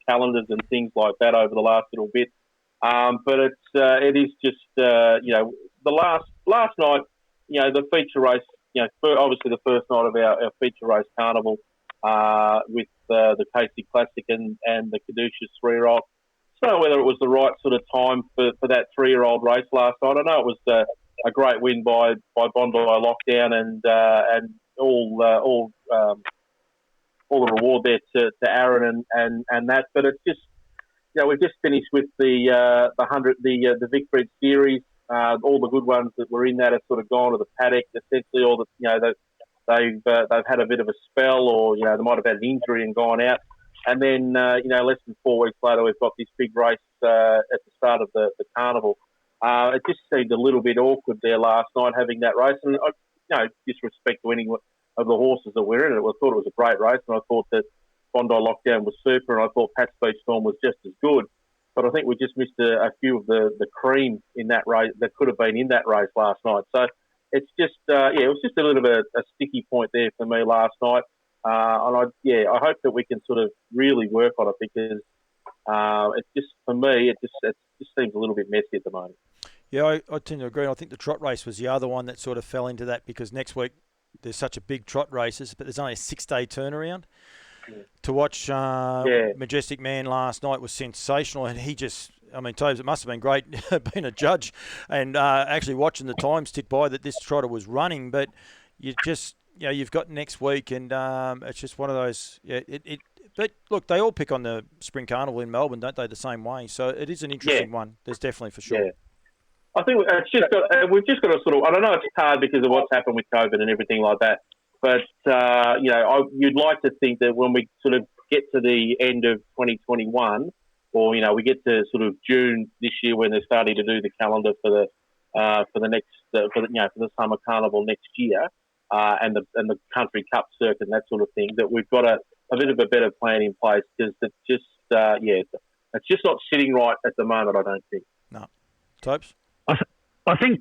calendars and things like that over the last little bit. But it is just the last night, the feature race, obviously the first night of our feature race carnival with the Casey Classic and the Caduceus 3-year-old. I don't know whether it was the right sort of time for that 3-year-old race last night. I know it was a great win by Bondi Lockdown and all the reward there to Aaron and that. But it's just, we've just finished with the 100 the Vic Bred series. All the good ones that were in that have sort of gone to the paddock. Essentially, all the they've had a bit of a spell, or they might have had an injury and gone out. And then less than 4 weeks later, we've got this big race at the start of the carnival. It just seemed a little bit awkward there last night having that race, and disrespect to any of the horses that were in it. I thought it was a great race, and I thought that Bondi Lockdown was super, and I thought Pat's Beach Storm was just as good. But I think we just missed a few of the cream in that race that could have been in that race last night. So it's just, it was just a little bit of a sticky point there for me last night. And I hope that we can sort of really work on it, because it's just, for me, it just seems a little bit messy at the moment. Yeah, I tend to agree. I think the trot race was the other one that sort of fell into that, because next week there's such a big trot races, but there's only a 6-day turnaround. Yeah. To watch Majestic Man last night was sensational, and he just, Tobes, it must have been great being a judge and actually watching the times tick by that this trotter was running, but you just, you've got next week, and it's just one of those, but look, they all pick on the Spring Carnival in Melbourne, don't they, the same way, so it is an interesting one. There's definitely for sure. Yeah. I think we've just got to sort of, I don't know, it's hard because of what's happened with COVID and everything like that. But, you'd like to think that when we sort of get to the end of 2021, or, we get to sort of June this year when they're starting to do the calendar for the summer carnival next year, and the country cup circuit and that sort of thing, that we've got a bit of a better plan in place, because it's just, it's just not sitting right at the moment, I don't think. No. Topes? I think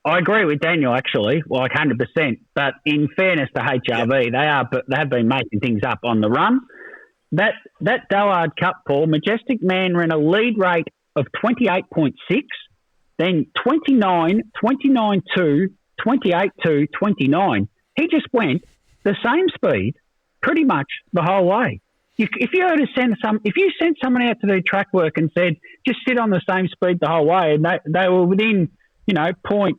I agree with Daniel, actually, like 100%. But in fairness to HRV, they have been making things up on the run. That Dallard Cup, Paul, Majestic Man ran a lead rate of 28.6, then 29, 29.2, 28.2, 29. He just went the same speed pretty much the whole way. If you sent someone out to do track work and said just sit on the same speed the whole way, and they were within 0.6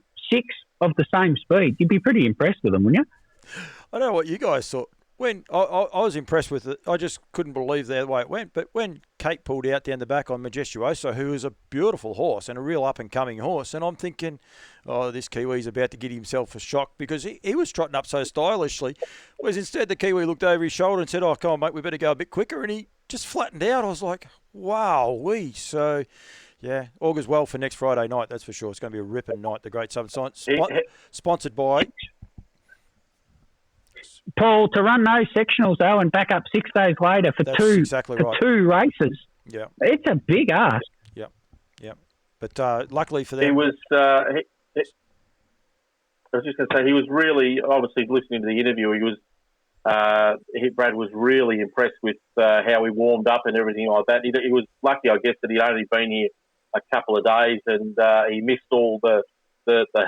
of the same speed, you'd be pretty impressed with them, wouldn't you? I don't know what you guys thought. When I was impressed with it, I just couldn't believe the way it went. But when Kate pulled out down the back on Majestuoso, who is a beautiful horse and a real up-and-coming horse, and I'm thinking, this Kiwi's about to get himself a shock, because he was trotting up so stylishly, whereas instead the Kiwi looked over his shoulder and said, come on, mate, we better go a bit quicker, and he just flattened out. I was like, wow-wee. So, yeah, augurs well for next Friday night, that's for sure. It's going to be a ripping night, the Great Southern Science, sponsored by... Paul, to run those sectionals, though, and back up 6 days later for two races. Yeah, it's a big ask. Yeah. But luckily for them, he was. I was just going to say, he was really, obviously listening to the interview. He was. Brad was really impressed with how he warmed up and everything like that. He was lucky, I guess, that he'd only been here a couple of days, and he missed all the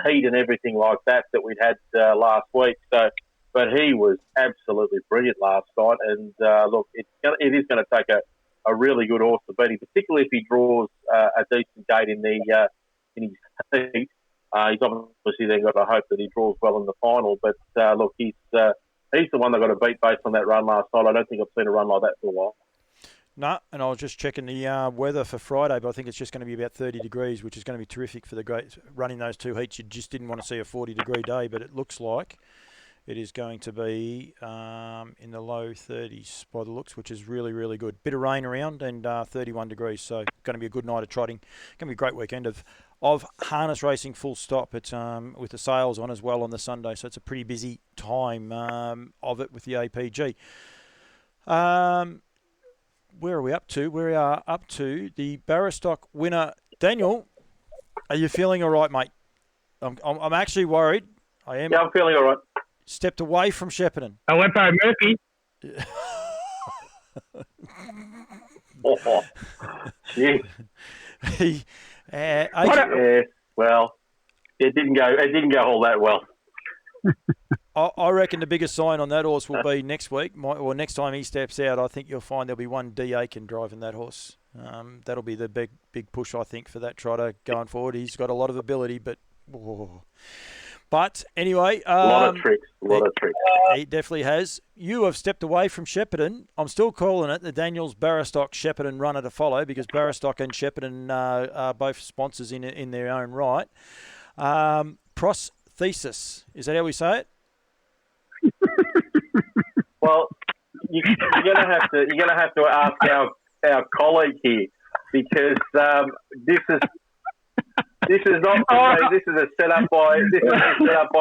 heat and everything like that we'd had last week. So. But he was absolutely brilliant last night, and look, it is going to take a really good horse to beat him, particularly if he draws a decent gate in his heat. He's obviously then got to hope that he draws well in the final. But look, he's the one that got to beat based on that run last night. I don't think I've seen a run like that for a while. No, and I was just checking the weather for Friday, but I think it's just going to be about 30 degrees, which is going to be terrific for the great running those two heats. You just didn't want to see a 40-degree day, but it looks like it is going to be in the low 30s by the looks, which is really, really good. Bit of rain around and 31 degrees, so going to be a good night of trotting. Going to be a great weekend of harness racing, full stop. It's with the sales on as well on the Sunday, so it's a pretty busy time of it with the APG. Where are we up to? We are up to the Barrostock winner. Daniel, are you feeling all right, mate? I'm actually worried. I am. Yeah, I'm feeling all right. stepped away from Shepparton. Aleppo Murphy. Oh, gee. He, Well, it didn't go all that well. I reckon the biggest sign on that horse will be next week, or next time he steps out. I think you'll find there'll be one D. Aiken driving that horse. That'll be the big push, I think, for that trotter going forward. He's got a lot of ability, but anyway, A lot of tricks. He definitely has. You have stepped away from Shepparton. I'm still calling it the Daniels Barristock Shepparton runner to follow, because Barristock and Shepparton are both sponsors in their own right. Prosthesis, is that how we say it? Well, you're gonna have to ask our colleague here, because this is not this is a setup by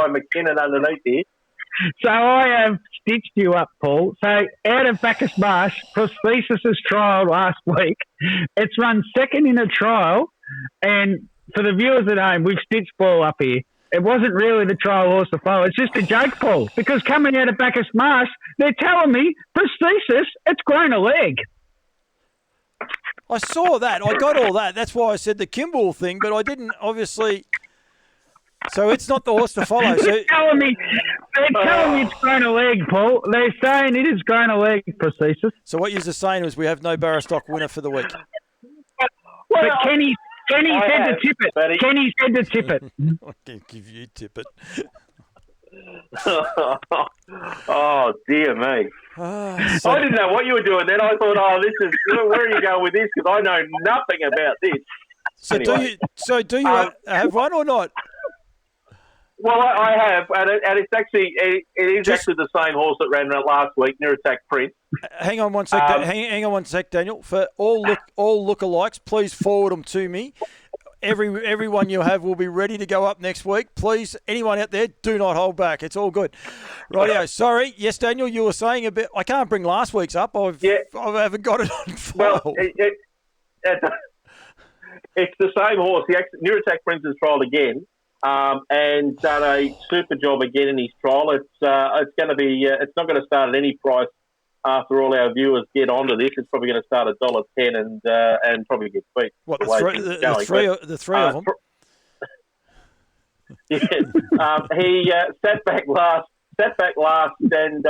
McKinnon underneath here. So I have stitched you up, Paul. So out of Bacchus Marsh, Prosthesis' trial last week, it's run second in a trial, and for the viewers at home, we've stitched Paul up here. It wasn't really the trial horse to follow. It's just a joke, Paul, because coming out of Bacchus Marsh, they're telling me, Prosthesis, it's grown a leg. I saw that. I got all that. That's why I said the Kimball thing, but I didn't, obviously. So it's not the horse to follow. So They're telling me it's grown a leg, Paul. They're saying it has grown a leg, Prosthesis. So what you're saying is we have no Barristock winner for the week. But Kenny said to tip it. Buddy. Kenny said to tip it. I can't give you tip it. Oh, dear me. Ah, I didn't know what you were doing then. I thought, where are you going with this? Because I know nothing about this. so Anyway. do you have one or not? Well, I have, and it's actually actually the same horse that ran last week, Near Attack Prince. Hang on one sec. Hang on one sec, Daniel. For all lookalikes, please forward them to me. Everyone you have will be ready to go up next week. Please, anyone out there, do not hold back. It's all good. Rightio. Sorry. Yes, Daniel, you were saying a bit. I can't bring last week's up. I haven't got it on file. Well, it's the same horse. Near Attack Prince has trialled again. And done a super job again in his trial. It's going to be. It's not going to start at any price after all our viewers get onto this. It's probably going to start at $1.10 and probably get beat. What the three of them? Yeah. He sat back last, and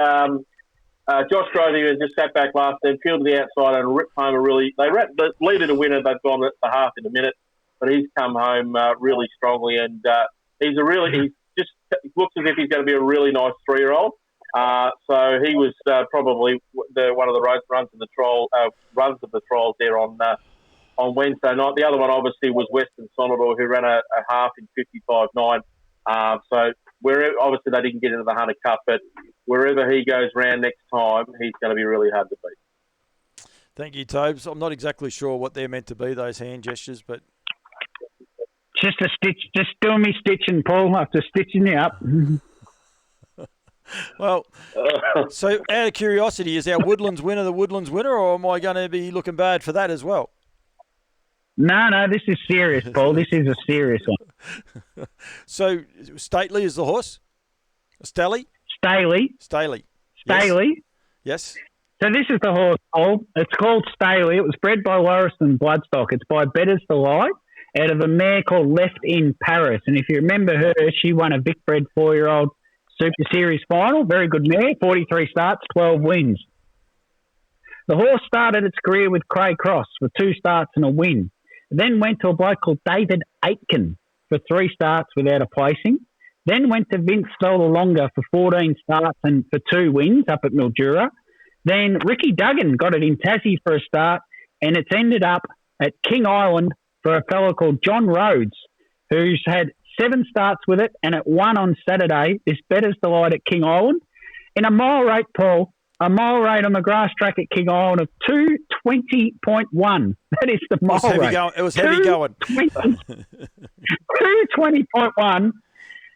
Josh Grothe just sat back last, and fielded the outside and ripped home the leader to winner. They've gone at the half in a minute. But he's come home really strongly, and he just looks as if he's going to be a really nice 3-year-old. So he was probably one of the runs of the trials there on Wednesday night. The other one obviously was Western Sonador, who ran a half in 55.9. So obviously they didn't get into the Hunter Cup, but wherever he goes round next time, he's going to be really hard to beat. Thank you, Tobes. I'm not exactly sure what they're meant to be, those hand gestures, but. Just a stitch. Just doing me stitching, Paul, after stitching you up. Well, so out of curiosity, is our Woodlands winner the Woodlands winner, or am I going to be looking bad for that as well? No, this is serious, Paul. This is a serious one. So, Stately is the horse? Staley? Staley. Yes. So this is the horse, Paul. It's called Staley. It was bred by Lauriston Bloodstock. It's by Better's Delight, out of a mare called Left in Paris. And if you remember her, she won a Vic-bred 4-year-old Super Series final. Very good mare, 43 starts, 12 wins. The horse started its career with Craig Cross for 2 starts and a win. Then went to a bloke called David Aitken for 3 starts without a placing. Then went to Vince Longer for 14 starts and for 2 wins up at Mildura. Then Ricky Duggan got it in Tassie for a start, and it's ended up at King Island for a fellow called John Rhodes, who's had 7 starts with it, and it won on Saturday, this Better's Delight at King Island. In a mile rate, Paul, a mile rate on the grass track at King Island of 220.1. That is the mile rate. It was heavy going. 220.1.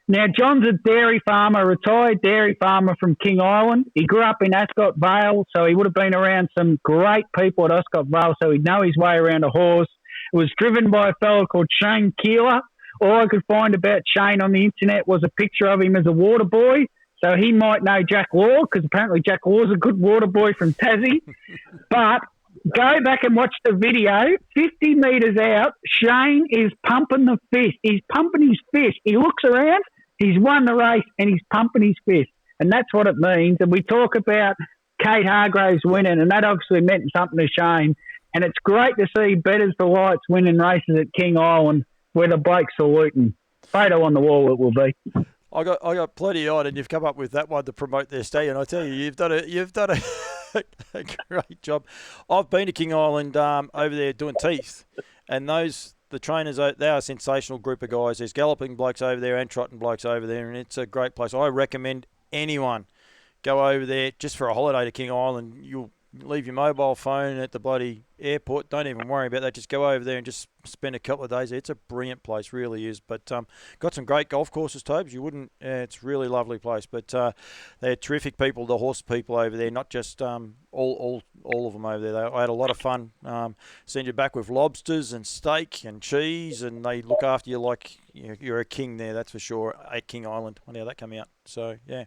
Now, John's a dairy farmer, retired dairy farmer from King Island. He grew up in Ascot Vale, so he would have been around some great people at Ascot Vale, so he'd know his way around a horse. It was driven by a fellow called Shane Keeler. All I could find about Shane on the internet was a picture of him as a water boy. so he might know Jack Law because apparently Jack Law's a good water boy from Tassie. But go back and watch the video. 50 metres out, Shane is pumping the fist. He's pumping his fist. He looks around, he's won the race, and he's pumping his fist. And that's what it means. And we talk about Kate Hargraves winning, and that obviously meant something to Shane. And it's great to see Betters for Lights winning races at King Island where the bloke's saluting. Photo on the wall it will be. I got plenty on, and you've come up with that one to promote their stallion. I tell you, you've done a great job. I've been to King Island over there doing teeth, and the trainers, they are a sensational group of guys. There's galloping blokes over there and trotting blokes over there, and it's a great place. I recommend anyone go over there just for a holiday to King Island. You'll leave your mobile phone at the bloody airport. Don't even worry about that. Just go over there and just spend a couple of days there. It's a brilliant place, really is. But got some great golf courses, Tobes. You wouldn't. It's a really lovely place. But they're terrific people, the horse people over there. Not just all of them over there. I had a lot of fun. Send you back with lobsters and steak and cheese, and they look after you like you're a king there. That's for sure. At King Island. Wonder how that came out. So yeah.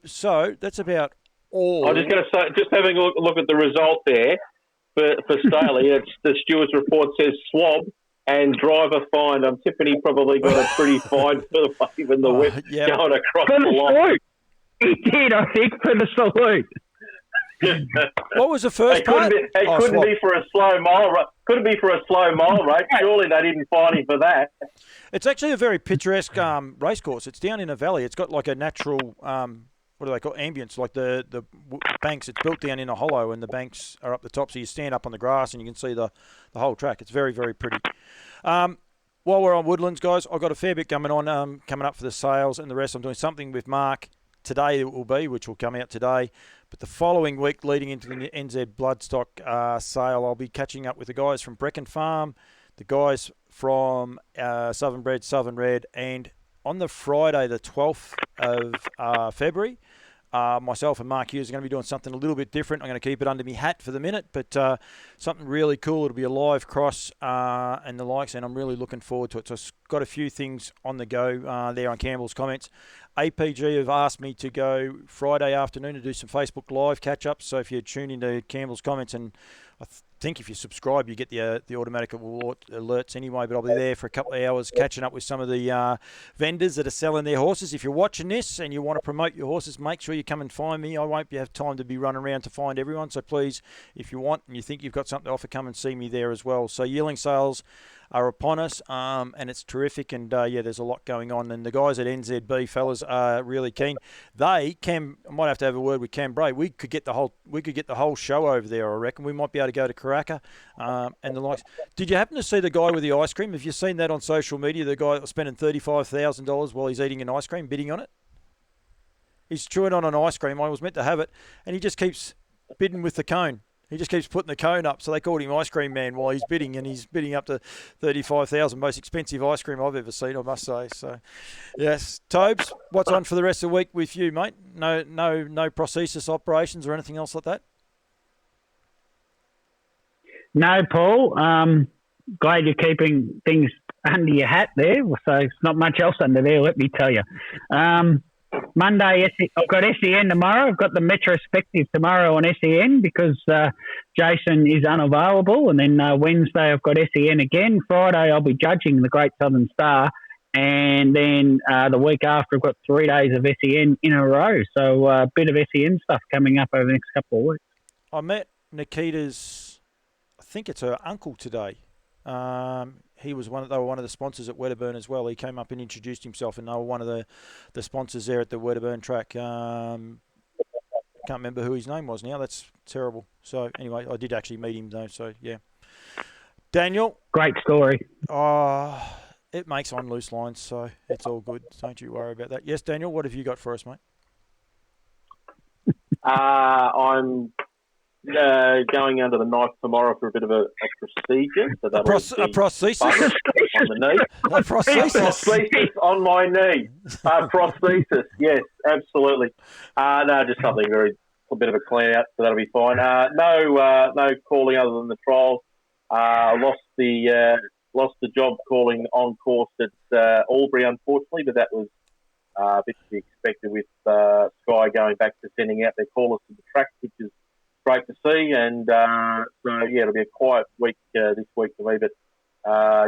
So that's about. I'm just going to say, just having a look at the result there for Staley, it's the stewards report says swab and driver fined. I'm tipping he probably got a pretty fine for waving the whip going across for the line. Salute. He did, I think, for the salute. What was the first part? It couldn't be for a slow mile rate. Couldn't be for a slow mile rate. Surely they didn't fine him for that. It's actually a very picturesque race course. It's down in a valley. It's got like a natural. What do they call ambience? Like the banks. It's built down in a hollow, and the banks are up the top, so you stand up on the grass and you can see the whole track. It's very, very pretty. While we're on Woodlands, guys, I've got a fair bit coming up for the sales and the rest. I'm doing something with Mark today. It will be, which will come out today. But the following week, leading into the NZ Bloodstock sale, I'll be catching up with the guys from Brecken Farm, the guys from Southern Bred, Southern Red, and on the Friday, the 12th of February, myself and Mark Hughes are going to be doing something a little bit different. I'm going to keep it under my hat for the minute, but something really cool. It'll be a live cross and the likes, and I'm really looking forward to it. So I've got a few things on the go there on Campbell's comments. APG have asked me to go Friday afternoon to do some Facebook Live catch-ups. So if you tune into Campbell's comments, and I think if you subscribe, you get the automatic alerts anyway, but I'll be there for a couple of hours catching up with some of the vendors that are selling their horses. If you're watching this and you want to promote your horses, make sure you come and find me. I won't have time to be running around to find everyone, so please, if you want and you think you've got something to offer, come and see me there as well. So yearling sales are upon us, and it's terrific, and there's a lot going on, and the guys at NZB, fellas, are really keen. I might have to have a word with Cam Bray. We could get the whole show over there, I reckon. We might be able to go to Karaka and the likes. Did you happen to see the guy with the ice cream? Have you seen that on social media, the guy spending $35,000 while he's eating an ice cream, bidding on it? He's chewing on an ice cream. I was meant to have it, and he just keeps bidding with the cone. He just keeps putting the cone up, so they called him Ice Cream Man while he's bidding, and he's bidding up to $35,000. Most expensive ice cream I've ever seen, I must say. So, yes, Tobes, what's on for the rest of the week with you, mate? No prosthesis operations or anything else like that? No, Paul. Glad you're keeping things under your hat there. So it's not much else under there, let me tell you. Monday, I've got SEN tomorrow. I've got the retrospective tomorrow on SEN because Jason is unavailable. And then Wednesday, I've got SEN again. Friday, I'll be judging the Great Southern Star. And then the week after, I've got 3 days of SEN in a row. So a bit of SEN stuff coming up over the next couple of weeks. I met Nikita's, I think it's her uncle today. They were one of the sponsors at Wedderburn as well. He came up and introduced himself, and they were one of the sponsors there at the Wedderburn track. Can't remember who his name was now. That's terrible. So anyway, I did actually meet him though. So yeah, Daniel. Great story. It makes on loose lines, so it's all good. Don't you worry about that. Yes, Daniel. What have you got for us, mate? I'm going under the knife tomorrow for a bit of a procedure. So a prosthesis? On the knee. A prosthesis? Prosthesis on my knee. Prosthesis, yes, absolutely. No, just something a bit of a clean out, so that'll be fine. No calling other than the trials. Lost the job calling on course at Albury, unfortunately, but that was A bit to be expected with Sky going back to sending out their callers to the track, which is great to see. And so, yeah, it'll be a quiet week this week for me, but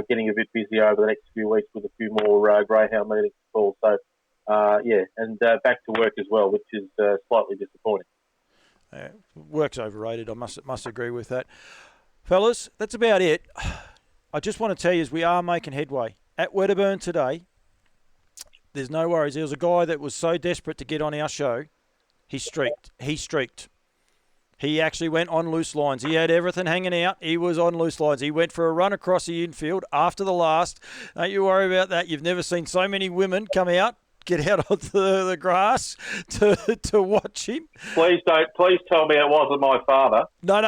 getting a bit busy over the next few weeks with a few more greyhound meetings to call. So, and back to work as well, which is slightly disappointing. Work's overrated. I must agree with that. Fellas, that's about it. I just want to tell you, we are making headway. At Wedderburn today, there's no worries. There was a guy that was so desperate to get on our show, he streaked. He actually went on loose lines. He had everything hanging out. He was on loose lines. He went for a run across the infield after the last. Don't you worry about that. You've never seen so many women come out, get out onto the grass to watch him. Please tell me it wasn't my father. No,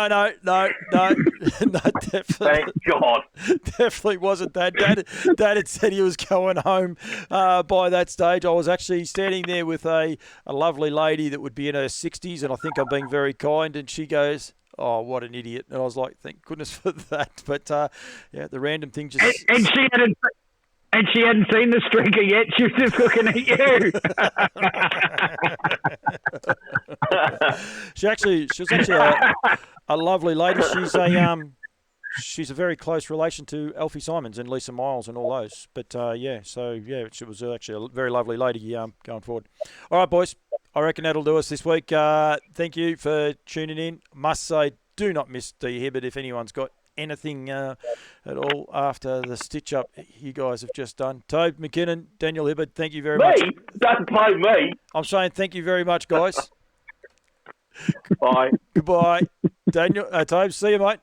definitely. Thank God. Definitely wasn't that. Dad had said he was going home by that stage. I was actually standing there with a lovely lady that would be in her 60s, and I think I'm being very kind, and she goes, "Oh, what an idiot." And I was like, thank goodness for that. But, yeah, the random thing just... And she hadn't seen the streaker yet. She was just looking at you. She was actually a lovely lady. She's a very close relation to Alfie Simons and Lisa Miles and all those. But she was actually a very lovely lady going forward. All right, boys. I reckon that'll do us this week. Thank you for tuning in. Must say, do not miss D Hibbert if anyone's got anything at all after the stitch-up you guys have just done. Tobe McKinnon, Daniel Hibbert, thank you very much. Me? Don't play me. I'm saying thank you very much, guys. Bye. Goodbye. Daniel, Tobe, see you, mate.